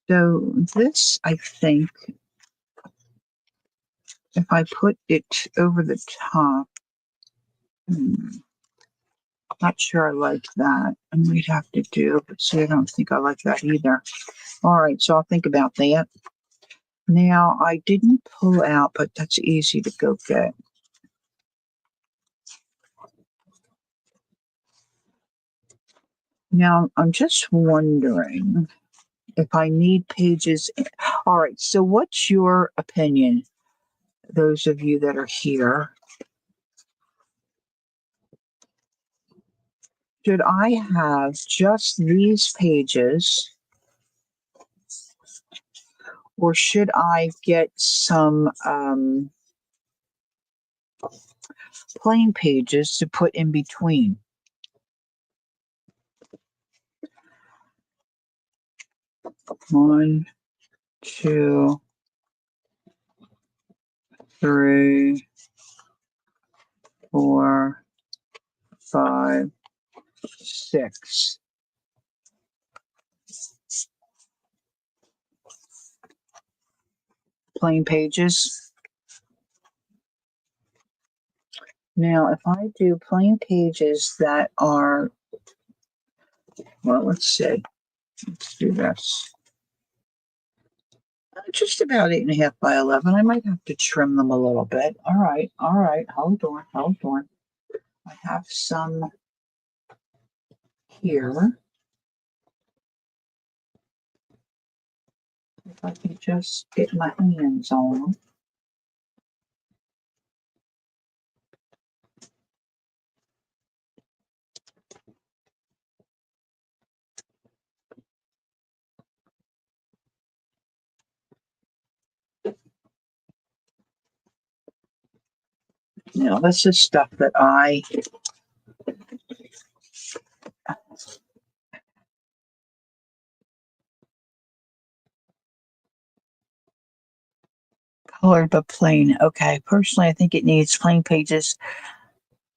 So this, I think, if I put it over the top, not sure I like that. And we'd have to do, but see, I don't think I like that either. All right, so I'll think about that. Now, I didn't pull out, but that's easy to go get. Now, I'm just wondering if I need pages. All right, so what's your opinion, those of you that are here? should I have just these pages, or should I get some plain pages to put in between? One, two, three, 4, 5, 6. Plain pages. Now, if I do plain pages that are, well, let's see. Let's do this. Just about 8.5 by 11. I might have to trim them a little bit. All right. Hold on. I have some here. If I can just get my hands on them. Now, this is stuff that I colored but plain. Okay, personally, I think it needs plain pages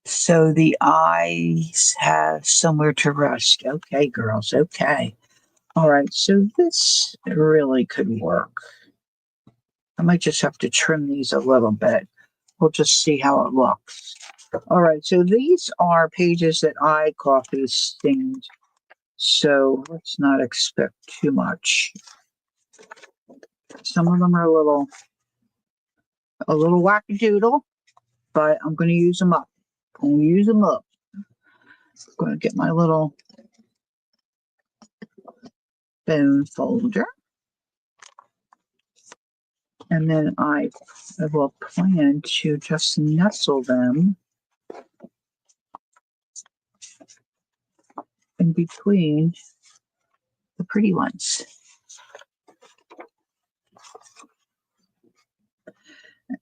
so the eyes have somewhere to rest. Okay, girls, okay. All right, so this really could work. I might just have to trim these a little bit. We'll just see how it looks. All right, so these are pages that I coffee stained, so let's not expect too much. Some of them are a little wackadoodle, but I'm going to use them up. I'm going to get my little bone folder, and then I will plan to just nestle them in between the pretty ones.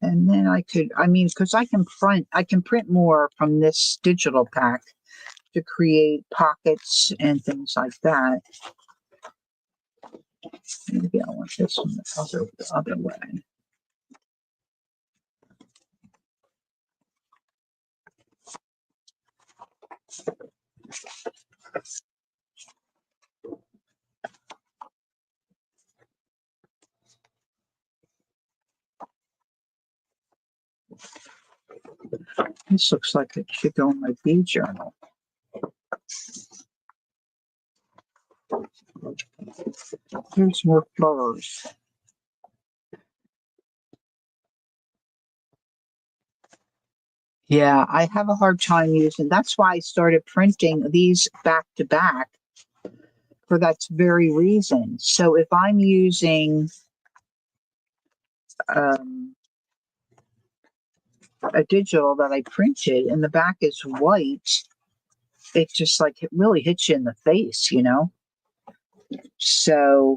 And then because I can print more from this digital pack to create pockets and things like that. Maybe I want this one the other way. This looks like it should go in my bee journal. Here's more flowers. Yeah, I have a hard time using. That's why I started printing these back to back for that very reason. So if I'm using a digital that I printed and the back is white, it just like it really hits you in the face, you know? So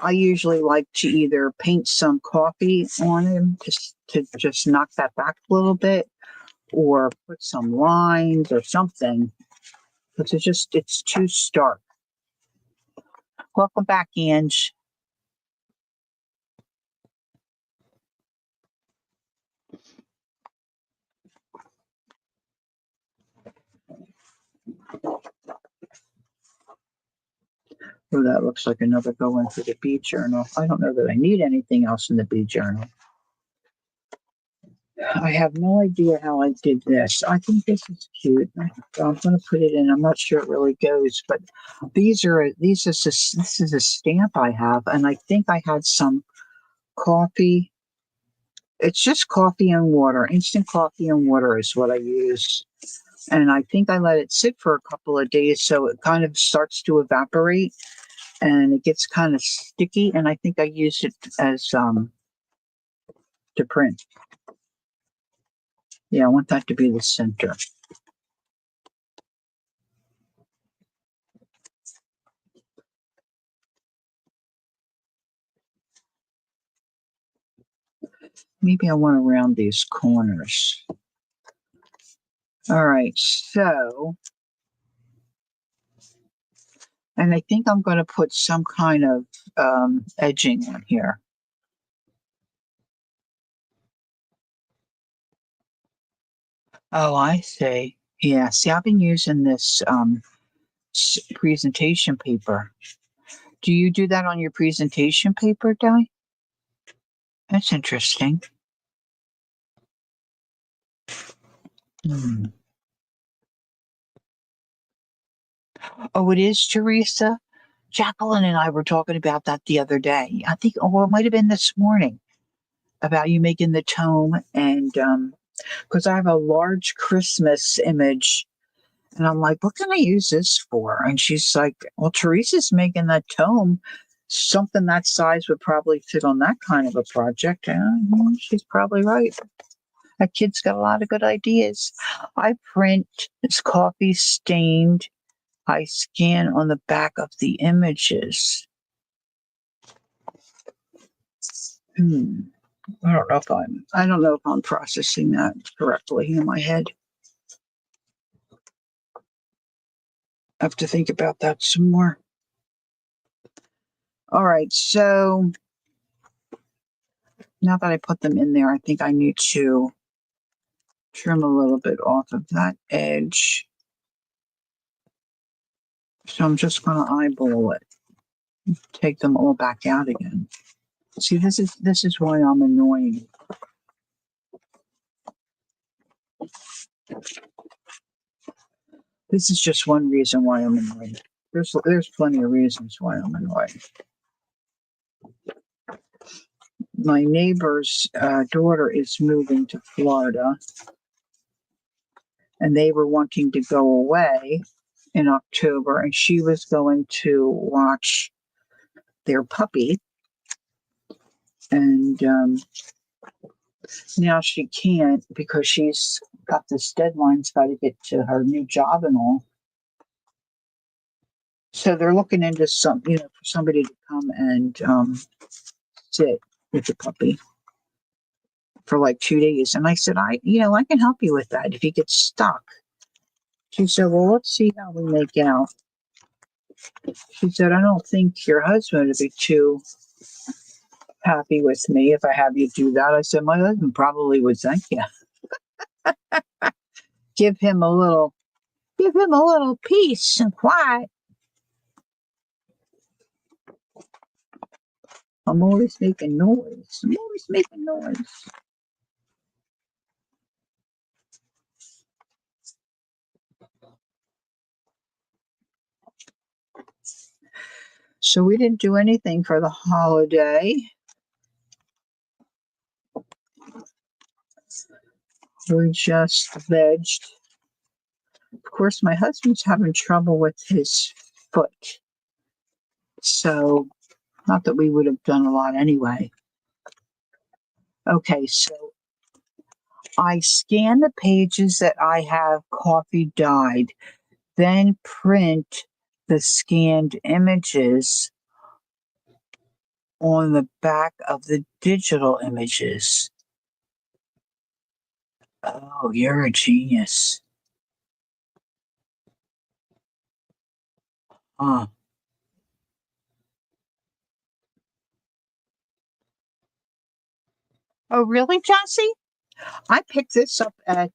I usually like to either paint some coffee on them just to just knock that back a little bit, or put some lines or something, because it's too stark. Welcome back, Ange. Oh, that looks like another go in for the bee journal. I don't know that I need anything else in the bee journal. I have no idea how I did this. I think this is cute. I'm going to put it in. I'm not sure it really goes, but this is a stamp I have, and I think I had some coffee. It's just coffee and water. Instant coffee and water is what I use. And I think I let it sit for a couple of days so it kind of starts to evaporate and it gets kind of sticky. And I think I used it as to print. Yeah, I want that to be the center. Maybe I want to round these corners. All right, so, and I think I'm going to put some kind of edging on here. Oh, I see. Yeah, see, I've been using this presentation paper. Do you do that on your presentation paper, Di? That's interesting. Hmm. Oh, it is, Teresa? Jacqueline and I were talking about that the other day. I think, oh, well, it might have been this morning about you making the tome. And because I have a large Christmas image, and I'm like, what can I use this for? And she's like, well, Teresa's making that tome. Something that size would probably fit on that kind of a project. And she's probably right. That kid's got a lot of good ideas. I print, it's coffee stained. I scan on the back of the images. I don't know if I'm processing that correctly in my head. I have to think about that some more. All right, so now that I put them in there, I think I need to trim a little bit off of that edge. So I'm just going to eyeball it, take them all back out again. See, this is why I'm annoying. This is just one reason why I'm annoyed. There's plenty of reasons why I'm annoyed. My neighbor's daughter is moving to Florida, and they were wanting to go away in October, and she was going to watch their puppy, and now she can't because she's got this deadline's got to get to her new job and all. So they're looking into for somebody to come and sit with the puppy for like 2 days. And I said, I can help you with that if you get stuck. She said, well, let's see how we make out. She said, I don't think your husband would be too happy with me if I have you do that. I said, my husband probably would thank you. Give him a little peace and quiet. I'm always making noise. So we didn't do anything for the holiday. We just vegged. Of course, my husband's having trouble with his foot. So, not that we would have done a lot anyway. Okay, so I scan the pages that I have coffee dyed, then print the scanned images on the back of the digital images. Oh, you're a genius. Huh. Oh, really, Jesse? I picked this up at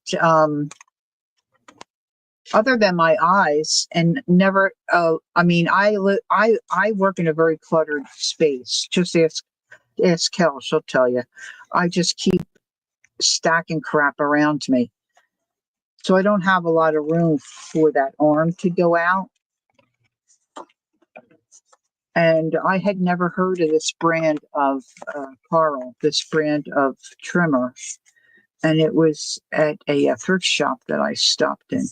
other than my eyes and never I mean I work in a very cluttered space. Just ask Kel, she'll tell you. I just keep stacking crap around me. So I don't have a lot of room for that arm to go out. And I had never heard of this brand of Carl, this brand of trimmer. And it was at a thrift shop that I stopped in.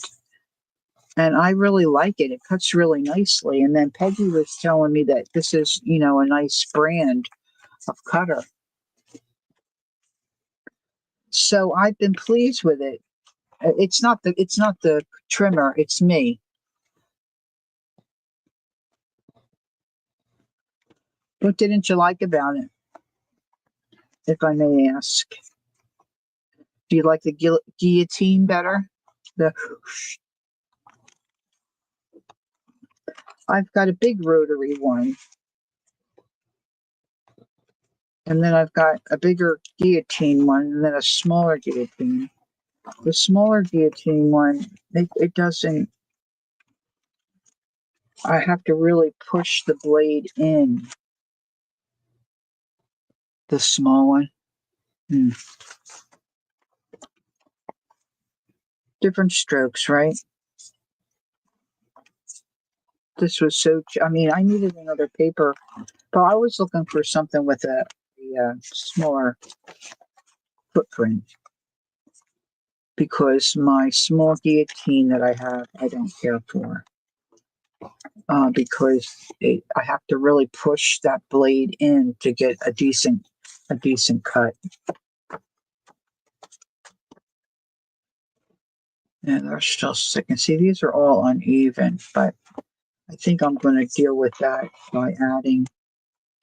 And I really like it. It cuts really nicely. And then Peggy was telling me that this is, a nice brand of cutter. So I've been pleased with it. It's not the trimmer, it's me. What didn't you like about it? if I may ask? Do you like the guillotine better? The I've got a big rotary one, and then I've got a bigger guillotine one, and then a smaller guillotine. The smaller guillotine one, it doesn't. I have to really push the blade in. The small one. Different strokes, right? This was so. I mean, I needed another paper, but I was looking for something with a smaller footprint because my small guillotine that I have, I don't care for because I have to really push that blade in to get a decent cut. And they're still sick. And see, these are all uneven, but I think I'm going to deal with that by adding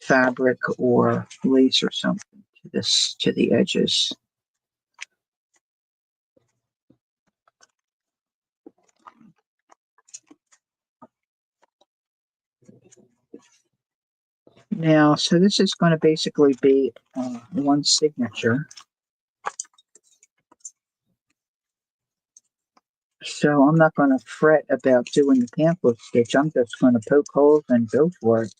fabric or lace or something to the edges. Now, so this is going to basically be one signature. So I'm not going to fret about doing the pamphlet stitch. I'm just going to poke holes and go for it.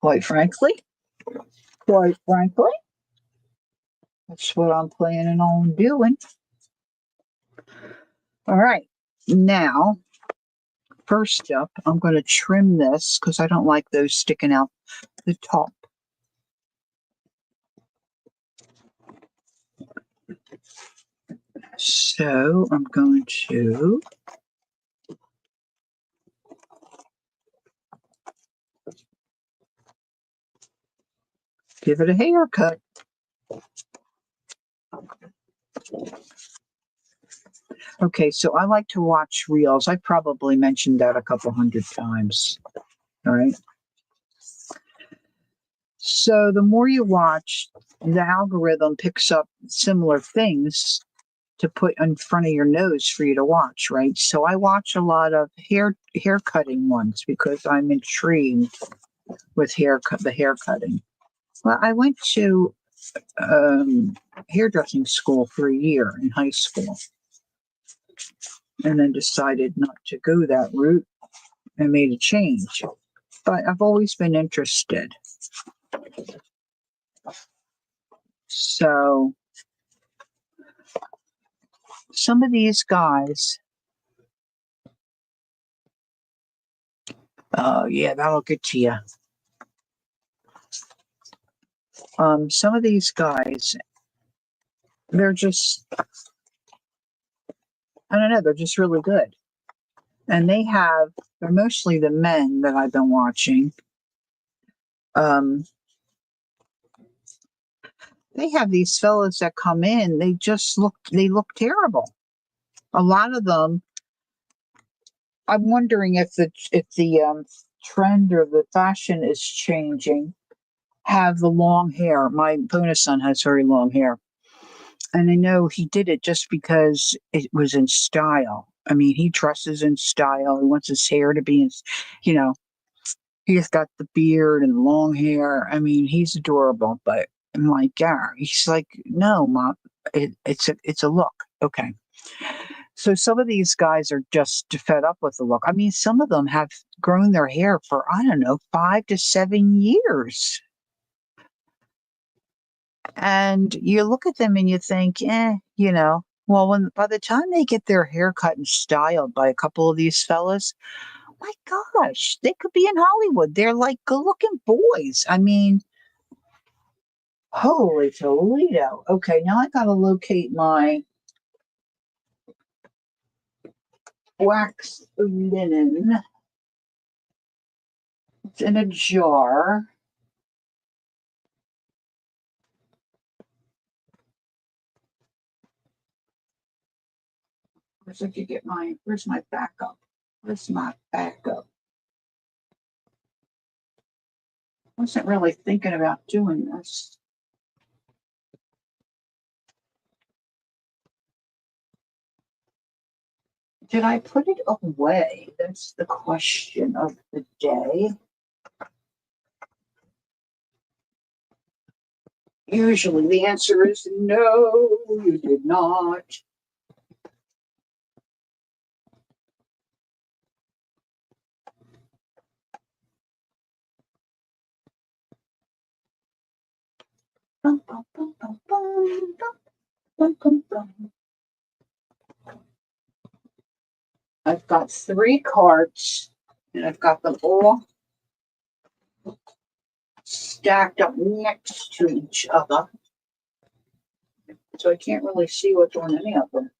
Quite frankly, that's what I'm planning on doing. All right. Now, first up, I'm going to trim this because I don't like those sticking out the top. So I'm going to give it a haircut. Okay, so I like to watch reels. I probably mentioned that a couple hundred times. All right. So the more you watch, the algorithm picks up similar things to put in front of your nose for you to watch, right? So I watch a lot of hair cutting ones because I'm intrigued with the hair cutting. Well, I went to hairdressing school for a year in high school and then decided not to go that route and made a change. But I've always been interested. So some of these guys, yeah, that'll get to you. Some of these guys, they're just, I don't know, they're just really good. And they're mostly the men that I've been watching. They have these fellas that come in, they look terrible. A lot of them, I'm wondering if the trend or the fashion is changing, have the long hair. My bonus son has very long hair. And I know he did it just because it was in style. I mean, he dresses in style. He wants his hair to be you know, he's got the beard and long hair. I mean, he's adorable, but I'm like, yeah, he's like, no, Mom, it's a look. Okay. So some of these guys are just fed up with the look. I mean, some of them have grown their hair for, I don't know, 5 to 7 years. And you look at them and you think, well, by the time they get their hair cut and styled by a couple of these fellas, my gosh, they could be in Hollywood. They're like good looking boys. I mean, holy Toledo. Okay, now I gotta locate my wax linen. It's in a jar. Where's I could get where's my backup? Where's my backup? Wasn't really thinking about doing this. Did I put it away? That's the question of the day. Usually the answer is no, you did not. Bum, bum, bum, bum, bum, bum, bum, bum. I've got 3 cards, and I've got them all stacked up next to each other. So I can't really see what's on any of them.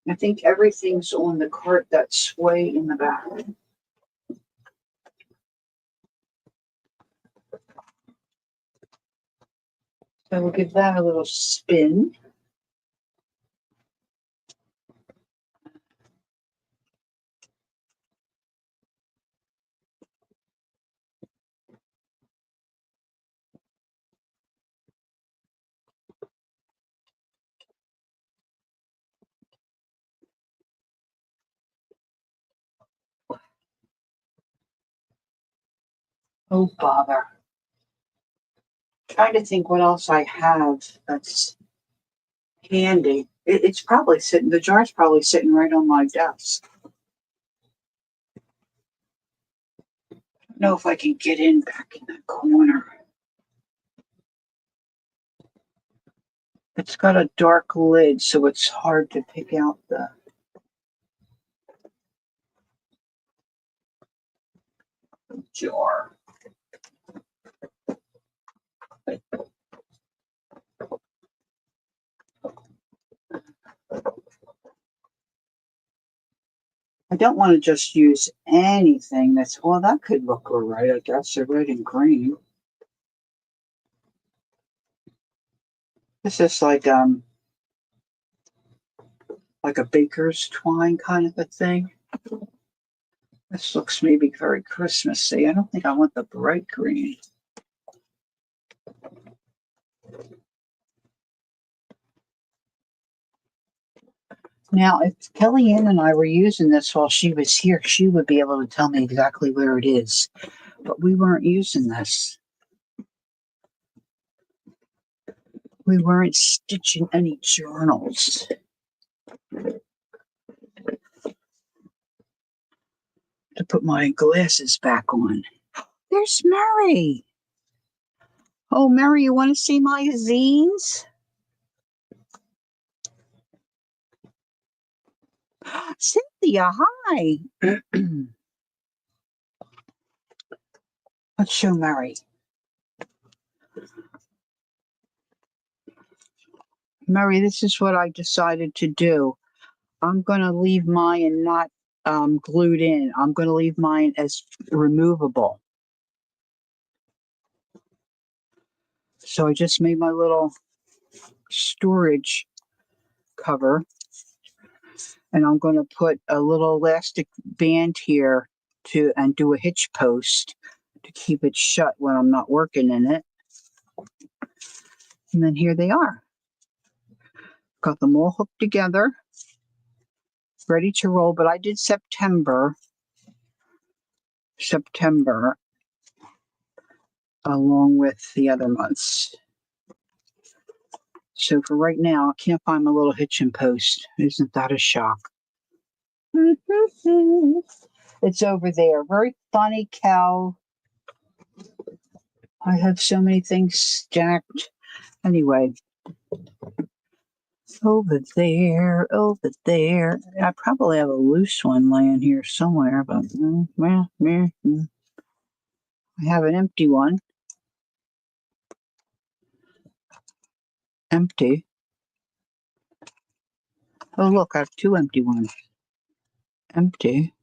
I think everything's on the card that's way in the back. So we'll give that a little spin. Oh, bother. Trying to think what else I have that's handy. It's probably sitting, the jar's probably sitting right on my desk. I don't know if I can get in back in that corner. It's got a dark lid, so it's hard to pick out the jar. I don't want to just use anything that's, well, that could look all right, I guess, the red and green. This is like a baker's twine kind of a thing. This looks maybe very Christmassy. I don't think I want the bright green. Now, if Kellyanne and I were using this while she was here, she would be able to tell me exactly where it is. But we weren't using this. We weren't stitching any journals. To put my glasses back on. There's Mary. Oh, Mary, you want to see my zines? Cynthia, hi. Let's show Mary. Mary, this is what I decided to do. I'm going to leave mine not glued in. I'm going to leave mine as removable. So I just made my little storage cover. And I'm going to put a little elastic band here and do a hitch post to keep it shut when I'm not working in it. And then here they are. Got them all hooked together, ready to roll. But I did September along with the other months. So for right now, I can't find my little hitch and post. Isn't that a shock? It's over there. Very funny, Cal. I have so many things stacked. Anyway, over there. I probably have a loose one laying here somewhere, but I have an empty one. Empty. Oh, look, I have 2 empty ones. Empty.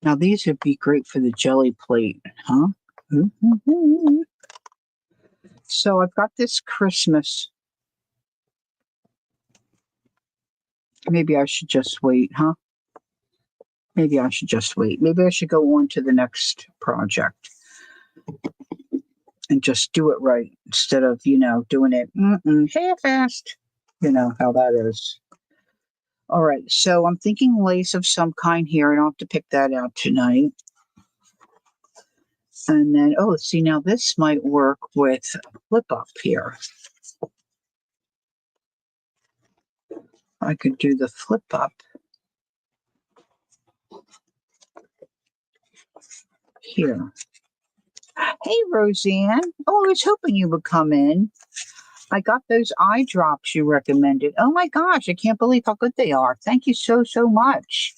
Now these would be great for the jelly plate, huh? So I've got this Christmas. Maybe I should just wait, huh? Maybe I should just wait. Maybe I should go on to the next project and just do it right instead of, doing it half-assed. You know how that is. All right, so I'm thinking lace of some kind here. I don't have to pick that out tonight. And then, see, now this might work with flip up here. I could do the flip up here. Hey, Roseanne. Oh, I was hoping you would come in. I got those eye drops you recommended. Oh my gosh, I can't believe how good they are. Thank you so, so much.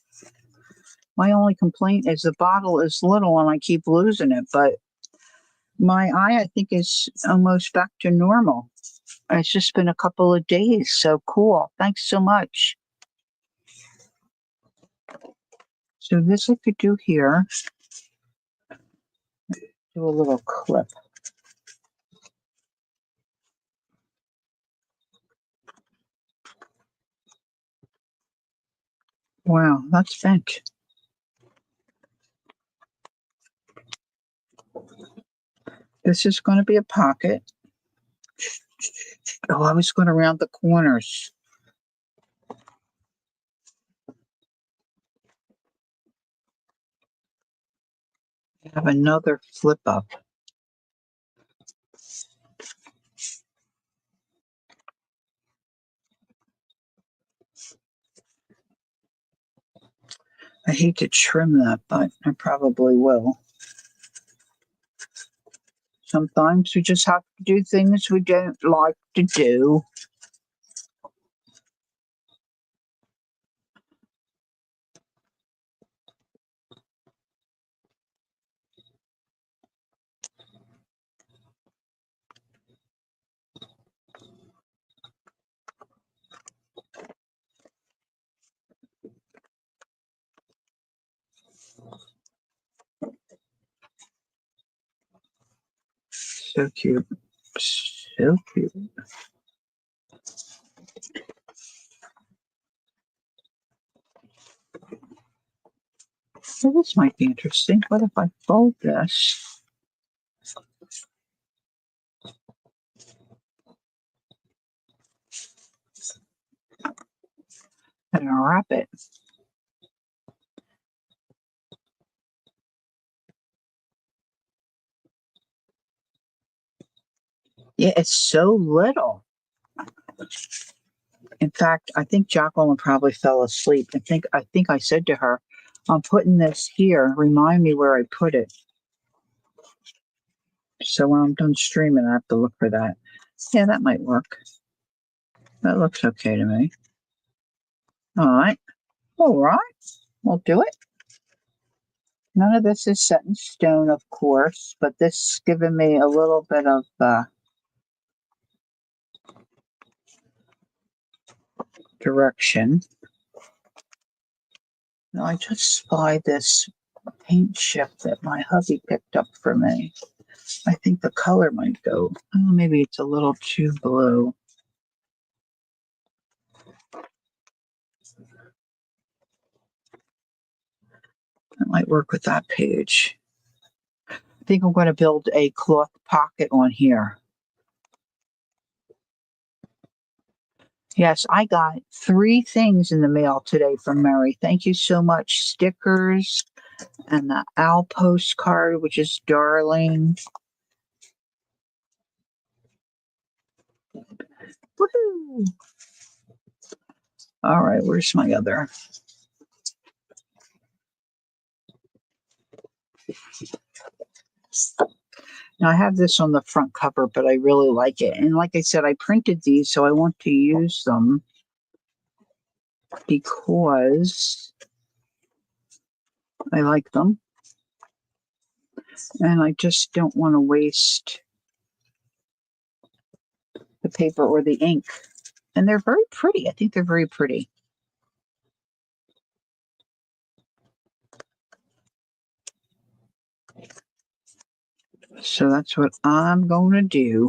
My only complaint is the bottle is little and I keep losing it, but my eye, I think, is almost back to normal. It's just been a couple of days. So cool. Thanks so much. So this I could do here. Do a little clip. Wow, that's bent. This is going to be a pocket. Oh, I was going around the corners. I have another flip up. I hate to trim that, but I probably will. Sometimes we just have to do things we don't like to do. So cute. So cute. So this might be interesting. What if I fold this and wrap it? Yeah, it's so little. In fact, I think Jacqueline probably fell asleep. I think I said to her, I'm putting this here. Remind me where I put it. So when I'm done streaming, I have to look for that. Yeah, that might work. That looks okay to me. All right. All right. We'll do it. None of this is set in stone, of course, but this is giving me a little bit of direction. Now, I just spied this paint chip that my hubby picked up for me. I think the color might go. Oh, maybe it's a little too blue. That might work with that page. I think I'm going to build a cloth pocket on here. Yes, I got 3 things in the mail today from Mary. Thank you so much. Stickers and the owl postcard, which is darling. Woohoo! All right, where's my other? Now I have this on the front cover, but I really like it. And like I said, I printed these, so I want to use them because I like them. And I just don't want to waste the paper or the ink. And they're very pretty. I think they're very pretty. So that's what I'm going to do.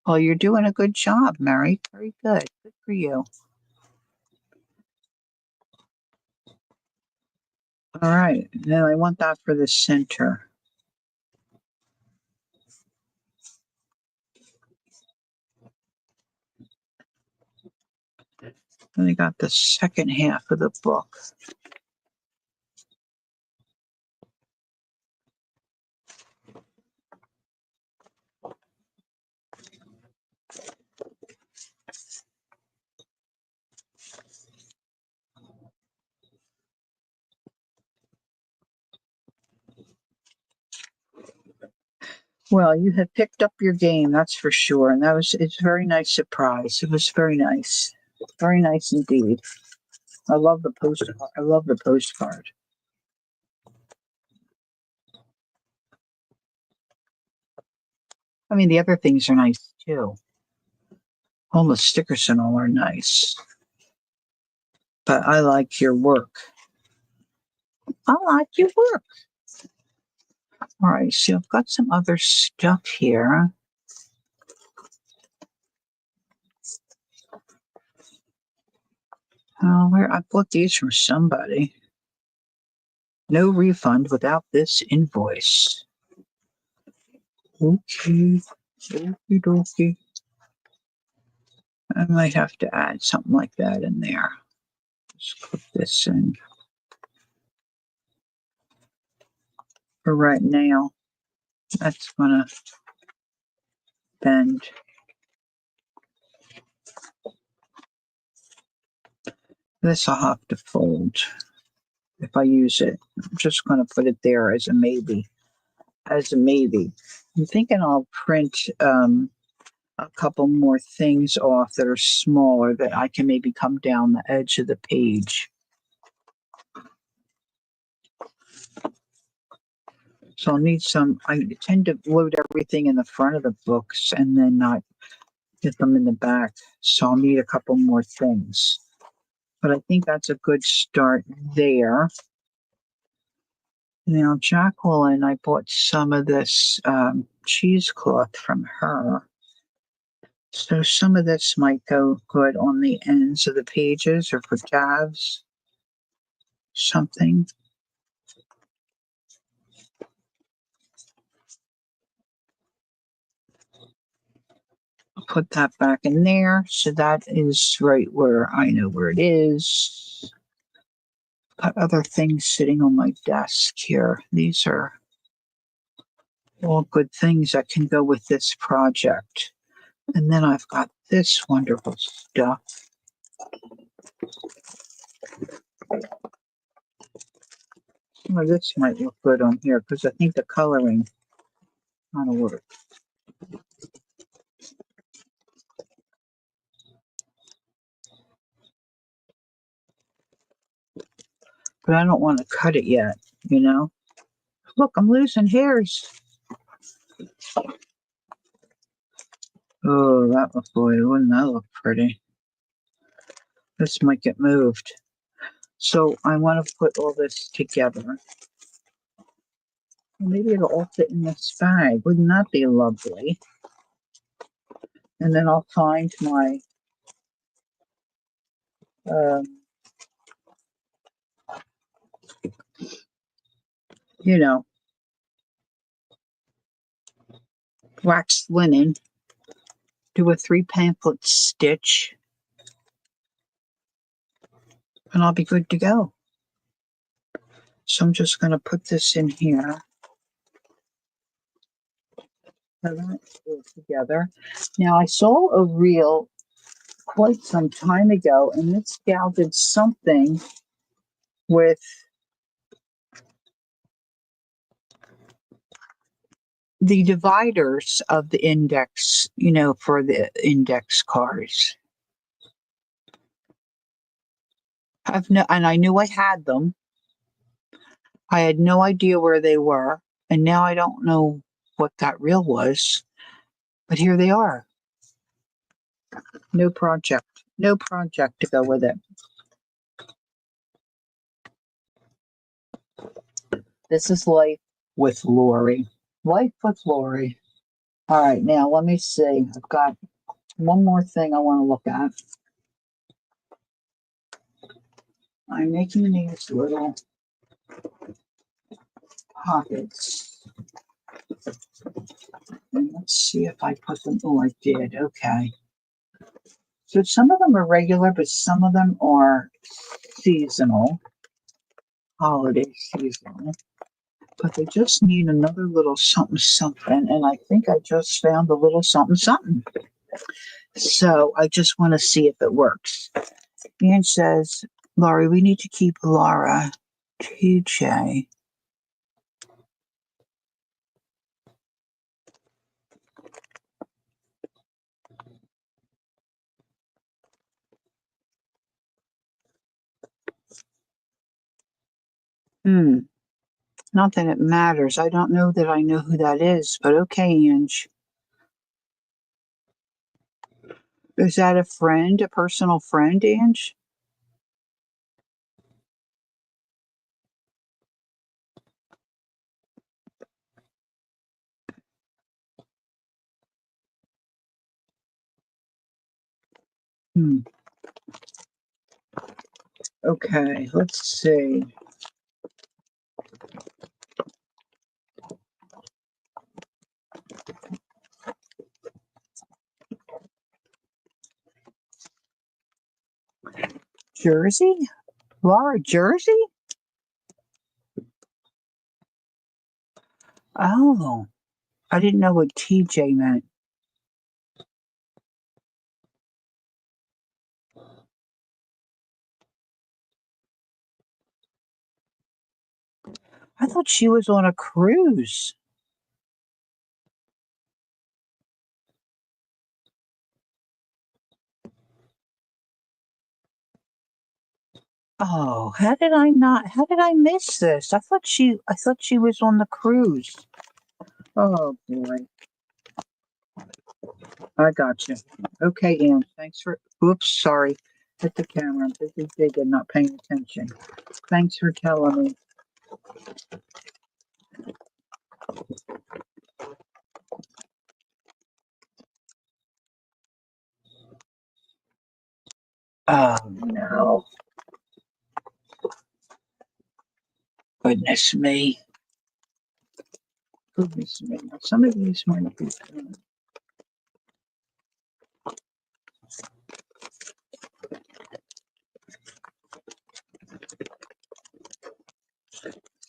Well, you're doing a good job, Mary. Very good. Good for you. All right. Now I want that for the center. Then I got the second half of the book. Well, you have picked up your game, that's for sure. And it's a very nice surprise. It was very nice. Very nice indeed. I love the postcard. I love the postcard. I mean, the other things are nice too. All the stickers and all are nice. But I like your work. I like your work. All right, so I've got some other stuff here. Oh, where I bought these from somebody. No refund without this invoice. Okay. Okie dokie. I might have to add something like that in there. Just put this in for right now. That's gonna bend. This I'll have to fold if I use it. I'm just gonna put it there as a maybe. As a maybe. I'm thinking I'll print a couple more things off that are smaller that I can maybe come down the edge of the page. So I'll need some. I tend to load everything in the front of the books and then not get them in the back. So I'll need a couple more things. But I think that's a good start there. Now, Jacqueline, I bought some of this cheesecloth from her. So some of this might go good on the ends of the pages or for tabs. Something. I'll put that back in there. So that is right where I know where it is. Got other things sitting on my desk here. These are all good things that can go with this project. And then I've got this wonderful stuff. Some of this might look good on here because I think the coloring kind of work. But I don't want to cut it yet, you know? Look, I'm losing hairs. Oh, that look, boy, wouldn't that look pretty? This might get moved. So I want to put all this together. Maybe it'll all fit in this bag. Wouldn't that be lovely? And then I'll find my you know, waxed linen, do a 3 pamphlet stitch, and I'll be good to go. So I'm just going to put this in here. That's together. Now I saw a reel quite some time ago, and this gal did something with the dividers of the index, you know, for the index cards. And I knew I had them. I had no idea where they were, and now I don't know what that reel was, but here they are. No project to go with it. This is Life with Lori. Life with Lori. All right, now let me see. I've got one more thing I want to look at. I'm making these little pockets. And let's see if I put them. Oh, I did. Okay. So some of them are regular, but some of them are seasonal, holiday seasonal. But they just need another little something something. And I think I just found a little something something. So I just want to see if it works. Ian says, Laurie, we need to keep Laura, TJ. Not that it matters. I don't know that I know who that is, but okay, Ange. Is that a friend, a personal friend, Ange? Okay, let's see. Jersey? Laura, Jersey? Oh, I didn't know what TJ meant. I thought she was on a cruise. Oh, how did I miss this? I thought she was on the cruise. Oh boy. I got you. Okay, Ann. Thanks for oops, sorry. Hit the camera. I'm busy digging, not paying attention. Thanks for telling me. Oh no. Goodness me. Goodness me. Now, some of these might be good.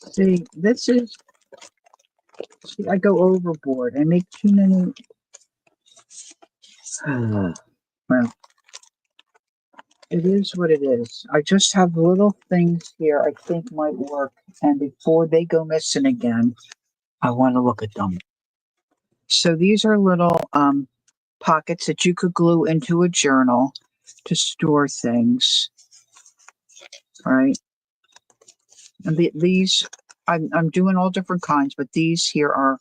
See, I go overboard. I make too many. Well, it is what it is. I just have little things here I think might work. And before they go missing again, I want to look at them. So these are little pockets that you could glue into a journal to store things, right? And these, I'm doing all different kinds, but these here are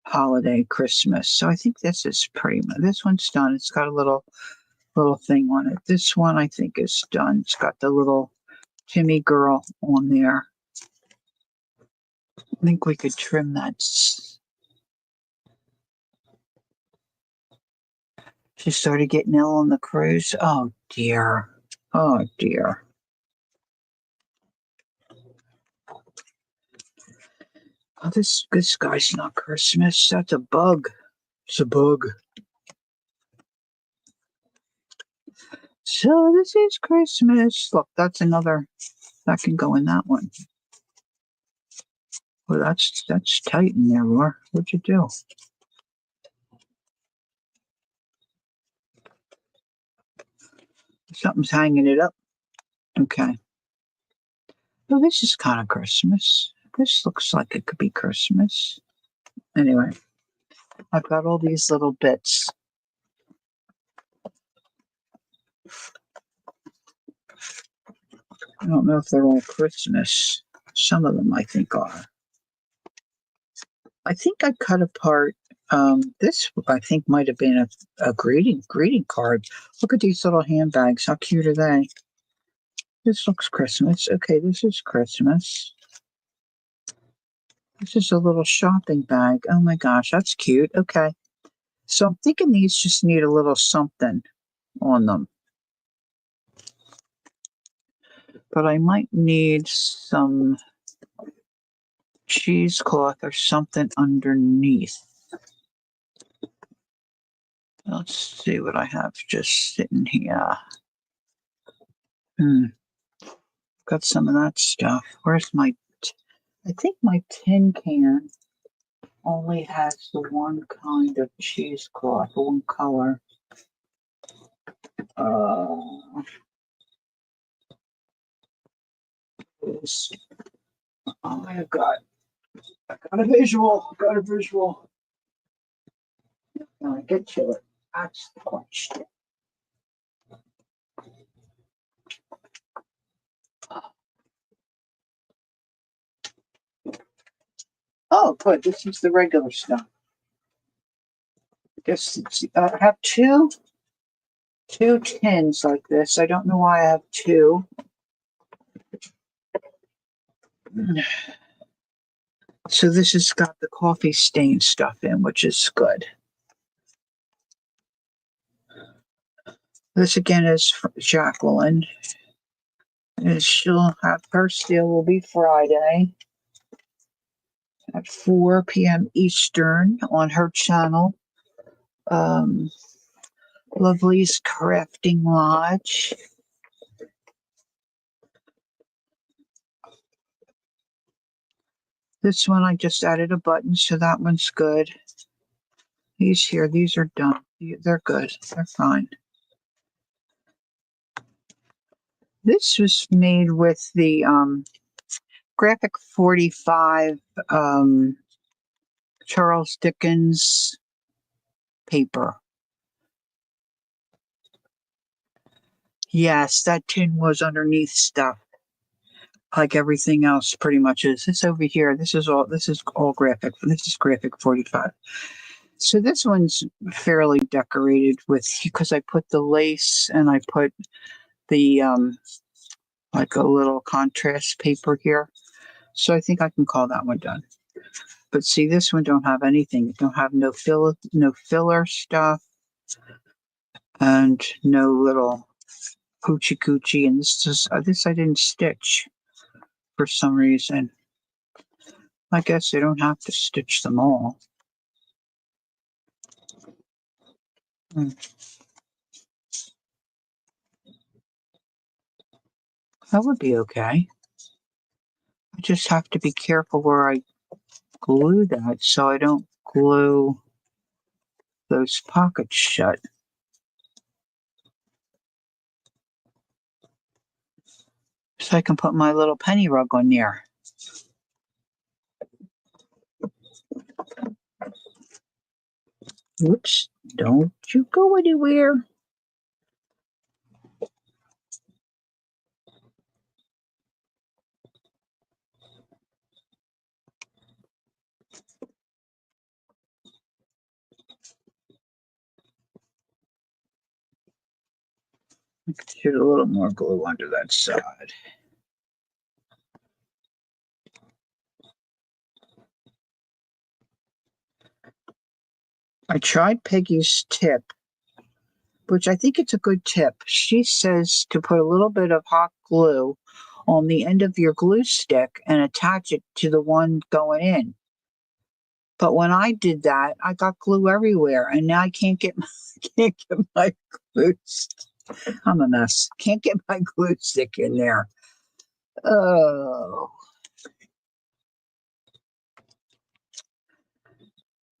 holiday Christmas. So I think this is pretty much, this one's done. It's got a little thing on it. This one I think is done. It's got the little Timmy girl on there. I think we could trim that. She started getting ill on the cruise. Oh dear. Oh dear. Oh, this guy's not Christmas. That's a bug. It's a bug. So this is Christmas. Look, that's another that can go in that one. Well, that's tight in there, Laura. What'd you do? Something's hanging it up. Okay. Well, this is kind of Christmas. This looks like it could be Christmas. Anyway, I've got all these little bits. I don't know if they're all Christmas. Some of them I think are. I think I cut apart this I think might have been a greeting card. Look at these little handbags. How cute are they? This looks Christmas. Okay, this is Christmas. This is a little shopping bag. Oh my gosh, that's cute. Okay. So I'm thinking these just need a little something on them. But I might need some cheesecloth or something underneath. Let's see what I have just sitting here. Got some of that stuff. Where's my... I think my tin can only has the one kind of cheesecloth, one color. Uh, is, oh, I got a visual. Got a visual. Now I get to it. That's the question. Oh, good. This is the regular stuff. I have two tins like this. I don't know why I have two. So this has got the coffee stain stuff in, which is good. This again is for Jacqueline. And she'll have her steal will be Friday at 4 p.m. Eastern on her channel. Lovely's Crafting Lodge. This one I just added a button, so that one's good. These here, these are done. They're good. They're fine. This was made with the Graphic 45 Charles Dickens paper. Yes, that tin was underneath stuff, like everything else pretty much is. This over here, this is all graphic. This is Graphic 45. So this one's fairly decorated with, because I put the lace and I put the like a little contrast paper here. So I think I can call that one done. But see, this one don't have anything. It don't have no filler stuff, and no little hoochie coochie. And this I didn't stitch for some reason. I guess I don't have to stitch them all. That would be okay. I just have to be careful where I glue that so I don't glue those pockets shut. So I can put my little penny rug on there. Whoops, don't you go anywhere. Shoot a little more glue under that side. I tried Peggy's tip, which I think it's a good tip. She says to put a little bit of hot glue on the end of your glue stick and attach it to the one going in. But when I did that, I got glue everywhere, and now I can't get my glue. I'm a mess. Can't get my glue stick in there. Oh,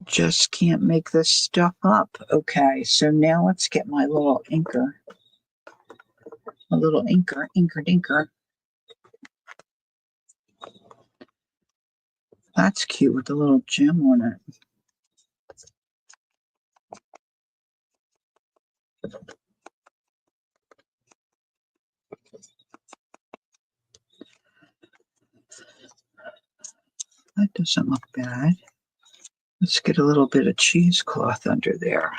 just can't make this stuff up. Okay, so now let's get my little inker. A little inker dinker. That's cute with a little gem on it. That doesn't look bad. Let's get a little bit of cheesecloth under there.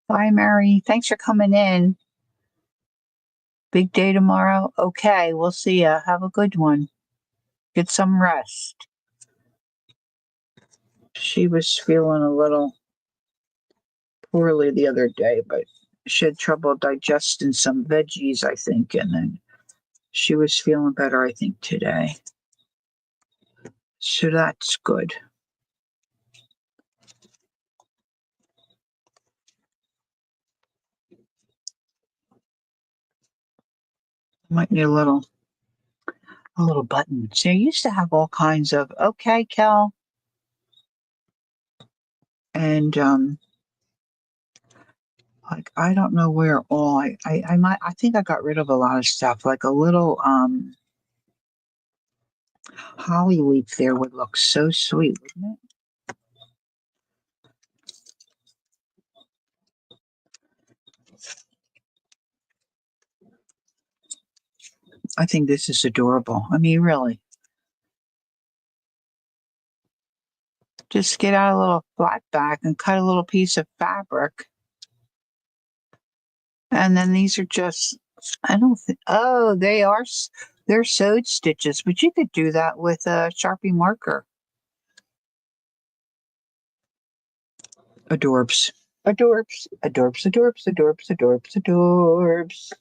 Bye, Mary. Thanks for coming in. Big day tomorrow. Okay, we'll see ya. Have a good one. Get some rest. She was feeling a little poorly the other day, but she had trouble digesting some veggies, I think, and then she was feeling better, I think, today. So that's good. Might need a little button. See, I used to have all kinds of okay, Kel, and like I don't know where all I think I got rid of a lot of stuff. Like a little holly leaf there would look so sweet, wouldn't it? I think this is adorable. I mean, really, just get out a little flat back and cut a little piece of fabric, and then these are just I don't think. Oh, they're sewed stitches, but you could do that with a Sharpie marker. Adorbs. Adorbs. Adorbs. Adorbs. Adorbs. Adorbs. Adorbs.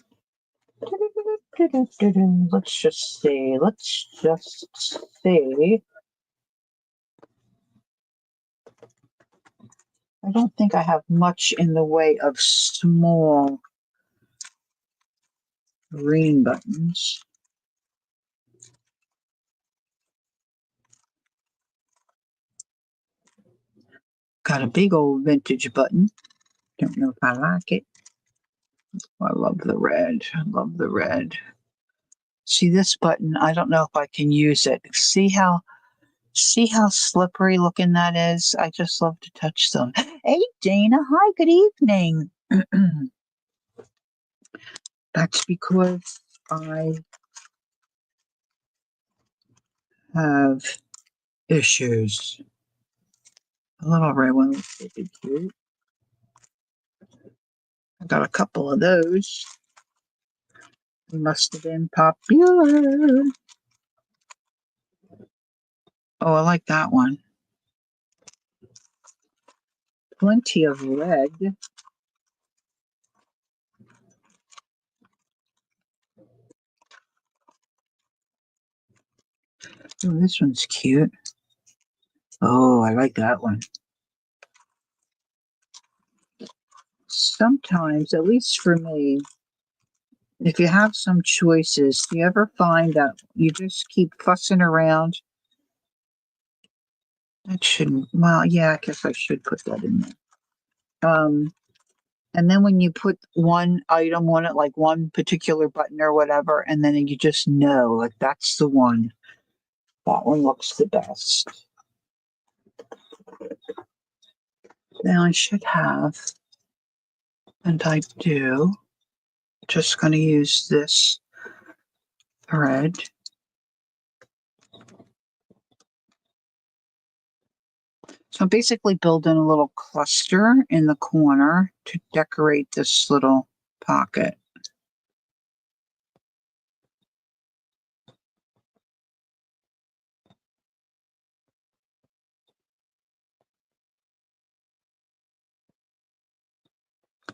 Let's just see. Let's just see. I don't think I have much in the way of small green buttons. Got a big old vintage button. Don't know if I like it. Oh, I love the red. I love the red. See this button? I don't know if I can use it. See how slippery looking that is? I just love to touch them. Hey, Dana. Hi, good evening. That's because I have issues. A little red one looks pretty cute. I got a couple of those. They must have been popular. Oh, I like that one. Plenty of red. Oh, this one's cute. Oh, I like that one. Sometimes, at least for me, if you have some choices, do you ever find that you just keep fussing around? That shouldn't, well, yeah, I guess I should put that in there. And then when you put one item on it, like one particular button or whatever, and then you just know, like that's the one. That one looks the best. Now I should have, and I do, just going to use this thread. So I'm basically building a little cluster in the corner to decorate this little pocket.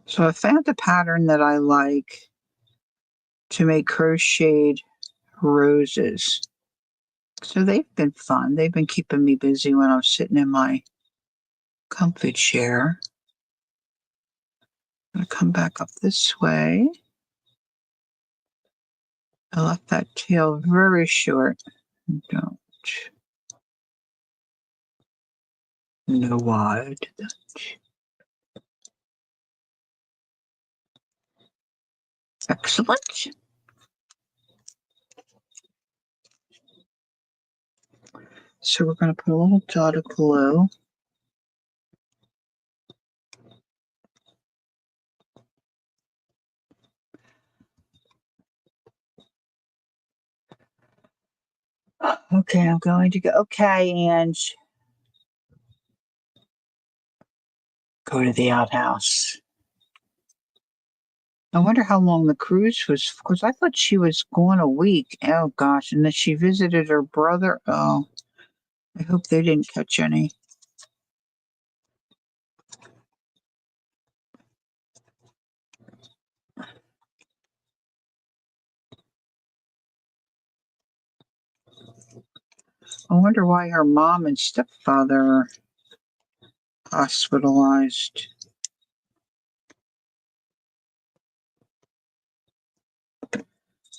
So I found a pattern that I like to make crocheted roses. So they've been fun. They've been keeping me busy when I'm sitting in my comfy chair. I'm going to come back up this way. I left that tail very short. Don't know why I did that. Excellent. So we're going to put a little dot of glue. Okay, I'm going to go. Okay, and go to the outhouse. I wonder how long the cruise was, because I thought she was gone a week. Oh gosh, and then she visited her brother. Oh, I hope they didn't catch any. I wonder why her mom and stepfather are hospitalized.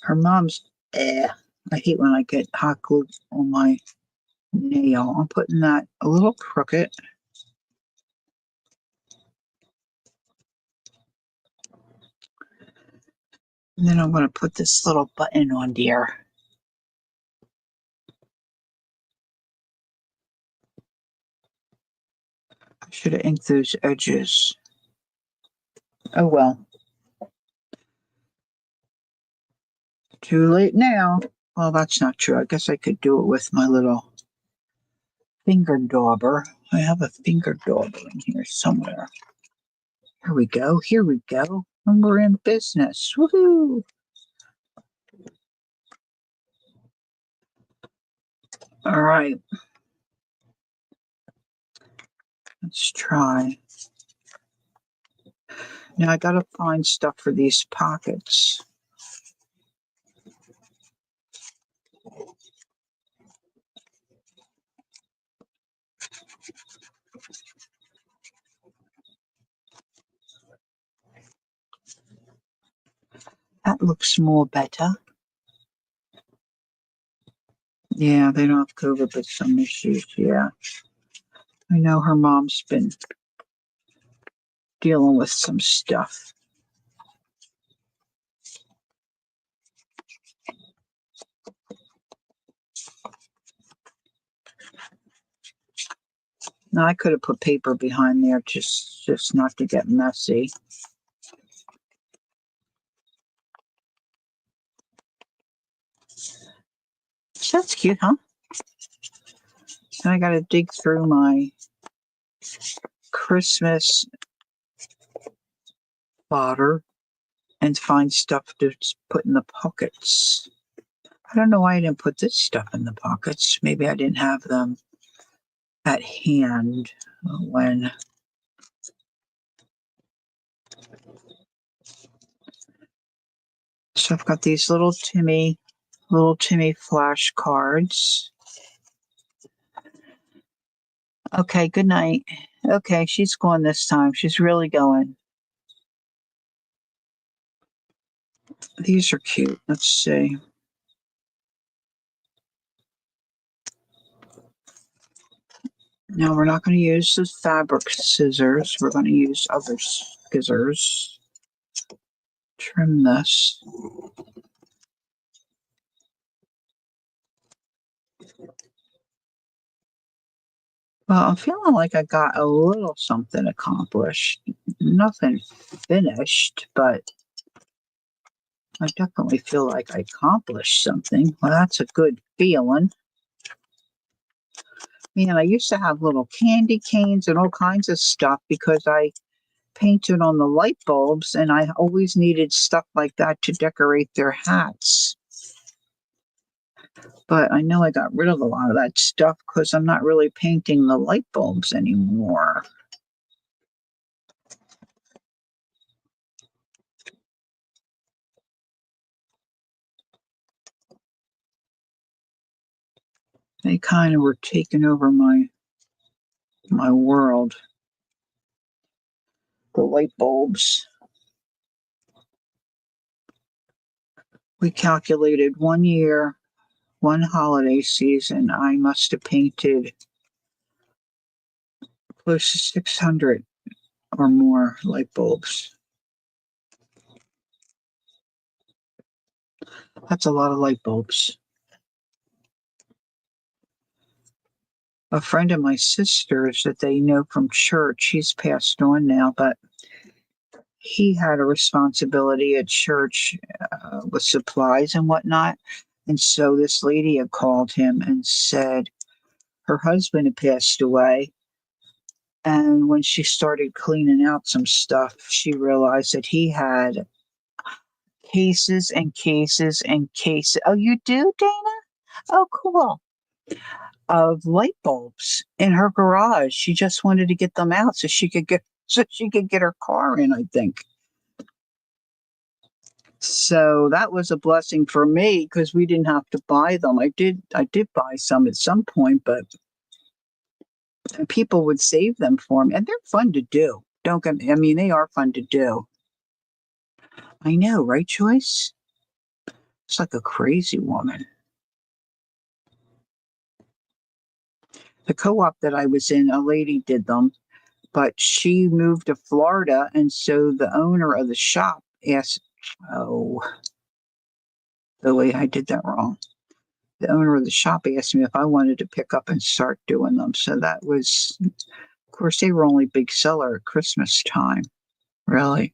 Her mom's, I hate when I get hot glue on my nail. I'm putting that a little crooked. And then I'm going to put this little button on there. I should have inked those edges. Oh well. Too late now. Well, that's not true. I guess I could do it with my little finger dauber. I have a finger dauber in here somewhere. Here we go. Here we go. And we're in business. Woohoo! All right. Let's try. Now I gotta find stuff for these pockets. That looks more better. Yeah, they don't have COVID, but some issues. Yeah. I know her mom's been dealing with some stuff. Now I could have put paper behind there just not to get messy. So that's cute, huh? And I gotta dig through my Christmas fodder and find stuff to put in the pockets. I don't know why I didn't put this stuff in the pockets. Maybe I didn't have them at hand when. So I've got these little Timmy flashcards. Okay, good night. Okay, she's gone this time. She's really going. These are cute. Let's see. Now we're not going to use the fabric scissors. We're going to use other scissors. Trim this. Well, I'm feeling like I got a little something accomplished. Nothing finished, but I definitely feel like I accomplished something. Well, that's a good feeling. Man, I used to have little candy canes and all kinds of stuff because I painted on the light bulbs and I always needed stuff like that to decorate their hats. But I know I got rid of a lot of that stuff because I'm not really painting the light bulbs anymore. They kind of were taking over my world. The light bulbs. We calculated 1 year, one holiday season, I must have painted close to 600 or more light bulbs. That's a lot of light bulbs. A friend of my sister's that they know from church, he's passed on now, but he had a responsibility at church with supplies and whatnot. And so this lady had called him and said her husband had passed away. And when she started cleaning out some stuff, she realized that he had cases and cases and cases. Oh, you do, Dana? Oh, cool. Of light bulbs in her garage. She just wanted to get them out so she could get her car in, I think. So that was a blessing for me because we didn't have to buy them. I did buy some at some point, but people would save them for me, and they're fun to do. Don't get me, I mean, they are fun to do. I know, right, Joyce? It's like a crazy woman. The co-op that I was in, a lady did them, but she moved to Florida, and so the owner of the shop asked, oh, the way I did that wrong. The owner of the shop asked me if I wanted to pick up and start doing them. So that was, of course, they were only big seller at Christmas time. Really.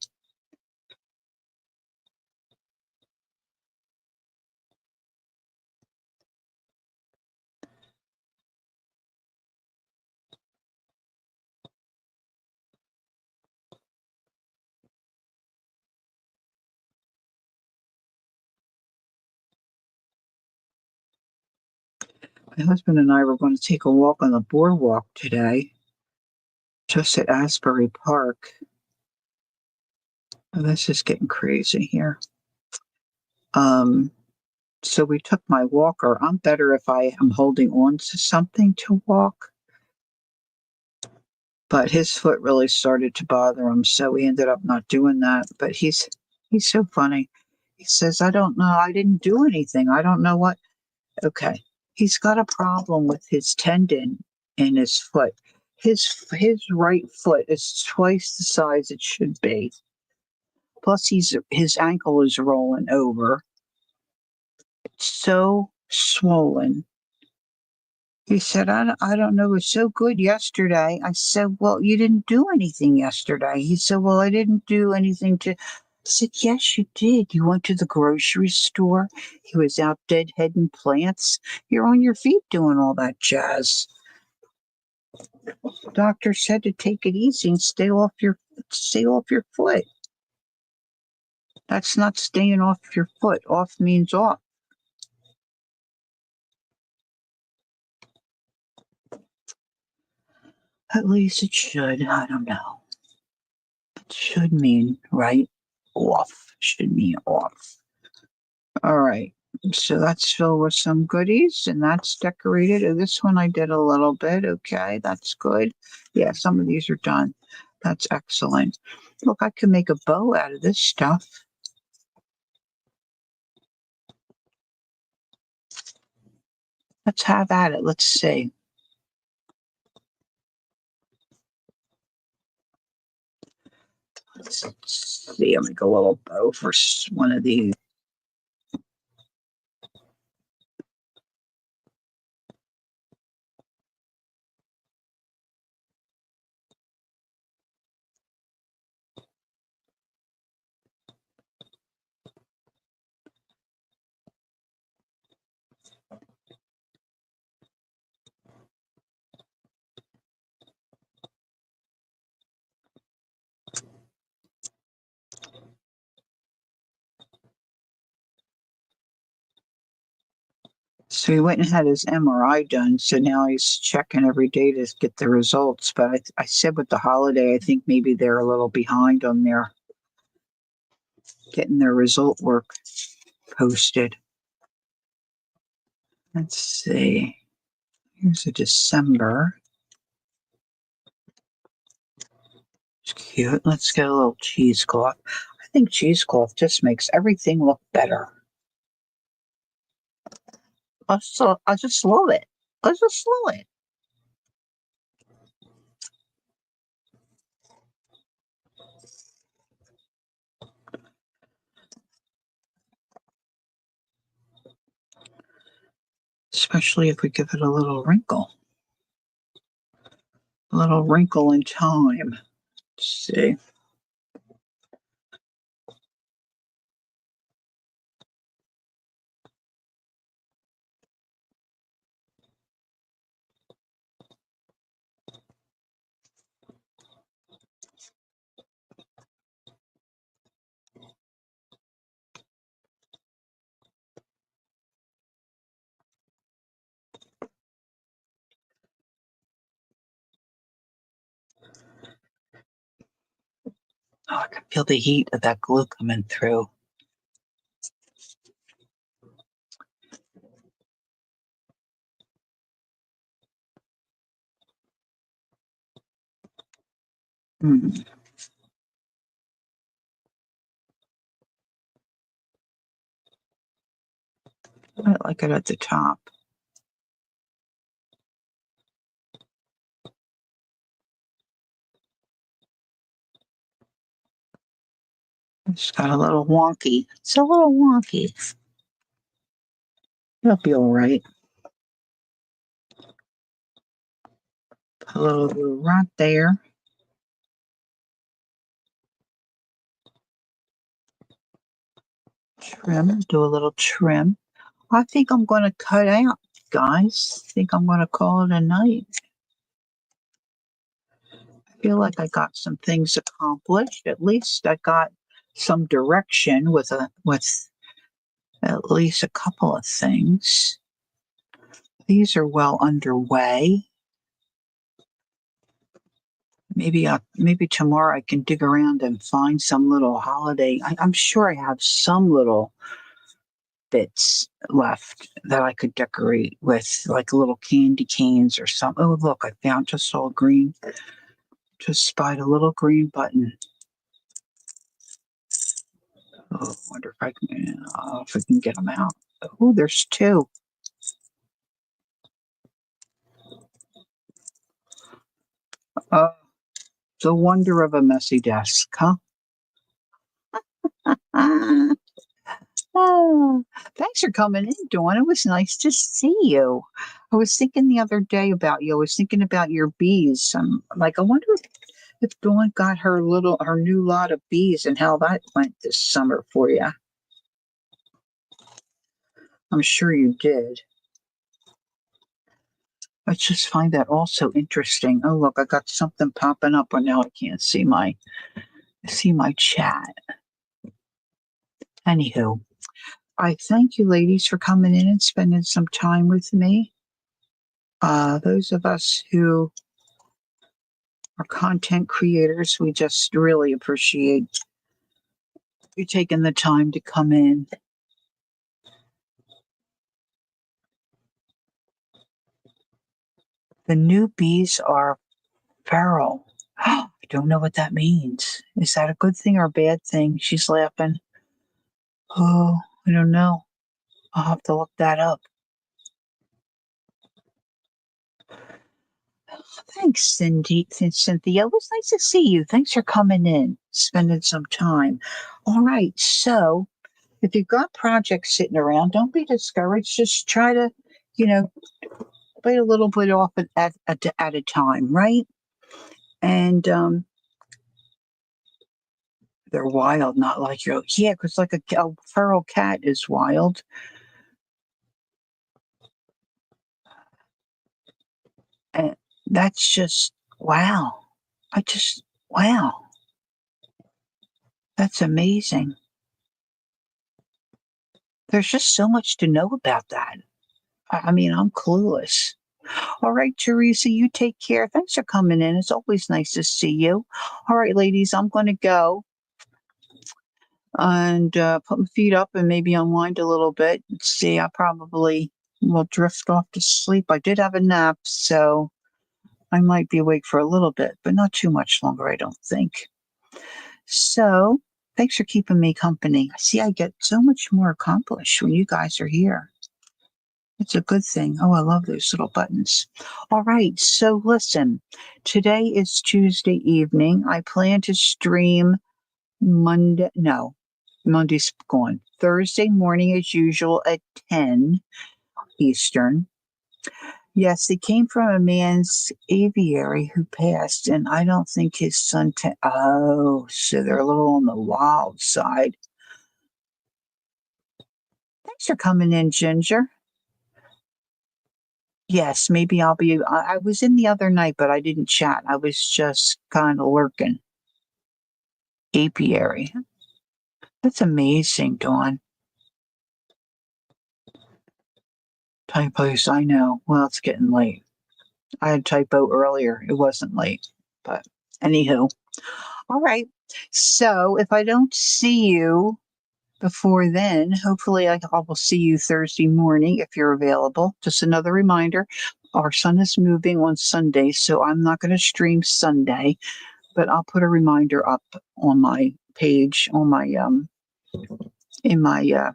My husband and I were going to take a walk on the boardwalk today, just at Asbury Park. Oh, this is getting crazy here. Um, so we took my walker. I'm better if I am holding on to something to walk, but his foot really started to bother him, so we ended up not doing that. But he's so funny. He says, "I don't know. I didn't do anything. I don't know what." Okay, he's got a problem with his tendon in his foot. His right foot is twice the size it should be. Plus, his ankle is rolling over. It's so swollen. He said, I don't know, it was so good yesterday. I said, well, you didn't do anything yesterday. He said, well, I didn't do anything to. I said, yes, you did. You went to the grocery store. He was out deadheading plants. You're on your feet doing all that jazz. The doctor said to take it easy and stay off your foot. That's not staying off your foot. Off means off. At least it should. I don't know. It should mean, right? Off. Should mean off. All right. So that's filled with some goodies and that's decorated. This one I did a little bit. Okay, that's good. Yeah, some of these are done. That's excellent. Look, I can make a bow out of this stuff. Let's have at it. Let's see. Let's see. I'll make a little bow for one of these. So he went and had his MRI done. So now he's checking every day to get the results. But I said with the holiday, I think maybe they're a little behind on their getting their result work posted. Let's see. Here's a December. It's cute. Let's get a little cheesecloth. I think cheesecloth just makes everything look better. I just love it. I just love it. Especially if we give it a little wrinkle. A little wrinkle in time. Let's see. Oh, I can feel the heat of that glue coming through. Mm. I like it at the top. It's got a little wonky. It's a little wonky. It'll be all right. Put a little glue right there. Trim. Do a little trim. I think I'm going to cut out, guys. I think I'm going to call it a night. I feel like I got some things accomplished. At least I got some direction with at least a couple of things. These are well underway. Maybe tomorrow I can dig around and find some little holiday. I'm sure I have some little bits left that I could decorate with, like little candy canes or something. Oh, look, I found just saw green. Just spied a little green button. Oh, I wonder if I can get them out. Oh, there's two. Uh, the wonder of a messy desk, huh? Oh, thanks for coming in, Dawn. It was nice to see you. I was thinking the other day about you. I was thinking about your bees. I wonder if Dawn got her new lot of bees and how that went this summer for you. I'm sure you did. I just find that also interesting. Oh, look, I got something popping up, but now I can't see my chat. Anywho, I thank you, ladies, for coming in and spending some time with me. Those of us who are content creators, we just really appreciate you taking the time to come in. The new bees are feral. I don't know what that means. Is that a good thing or a bad thing? She's laughing. Oh, I don't know. I'll have to look that up. Thanks, Cynthia. It was nice to see you. Thanks for coming in, spending some time. All right. So, if you've got projects sitting around, don't be discouraged. Just try to, you know, bite a little bit off at a time, right? And they're wild, not like your, yeah, because like a feral cat is wild. And that's just, wow. Wow. That's amazing. There's just so much to know about that. I mean, I'm clueless. All right, Teresa, you take care. Thanks for coming in. It's always nice to see you. All right, ladies, I'm going to go and put my feet up and maybe unwind a little bit. See, I probably will drift off to sleep. I did have a nap, so I might be awake for a little bit, but not too much longer, I don't think. So, thanks for keeping me company. See, I get so much more accomplished when you guys are here. It's a good thing. Oh, I love those little buttons. All right. So listen, today is Tuesday evening. I plan to stream Monday. No, Monday's gone. Thursday morning as usual at 10 Eastern. Yes, they came from a man's aviary who passed, and I don't think his son. Oh, so they're a little on the wild side. Thanks for coming in, Ginger. Yes, maybe I'll be. I was in the other night, but I didn't chat. I was just kind of lurking. Apiary. That's amazing, Dawn. Typos, I know. Well, it's getting late. I had typo earlier. It wasn't late, but anywho. All right. So if I don't see you before then, hopefully I will see you Thursday morning if you're available. Just another reminder, our son is moving on Sunday, so I'm not going to stream Sunday, but I'll put a reminder up on my page, on my in my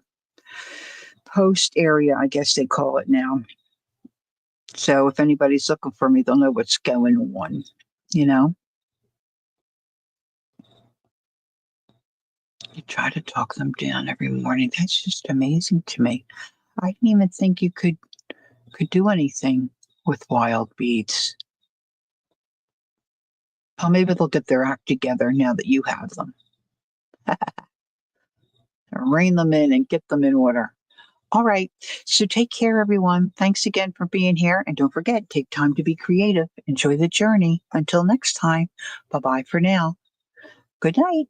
post area, I guess they call it now. So if anybody's looking for me, they'll know what's going on, you know? You try to talk them down every morning. That's just amazing to me. I didn't even think you could do anything with wild beads. Oh, maybe they'll get their act together now that you have them. Rein them in and get them in order. All right. So take care, everyone. Thanks again for being here. And don't forget, take time to be creative. Enjoy the journey. Until next time, bye bye for now. Good night.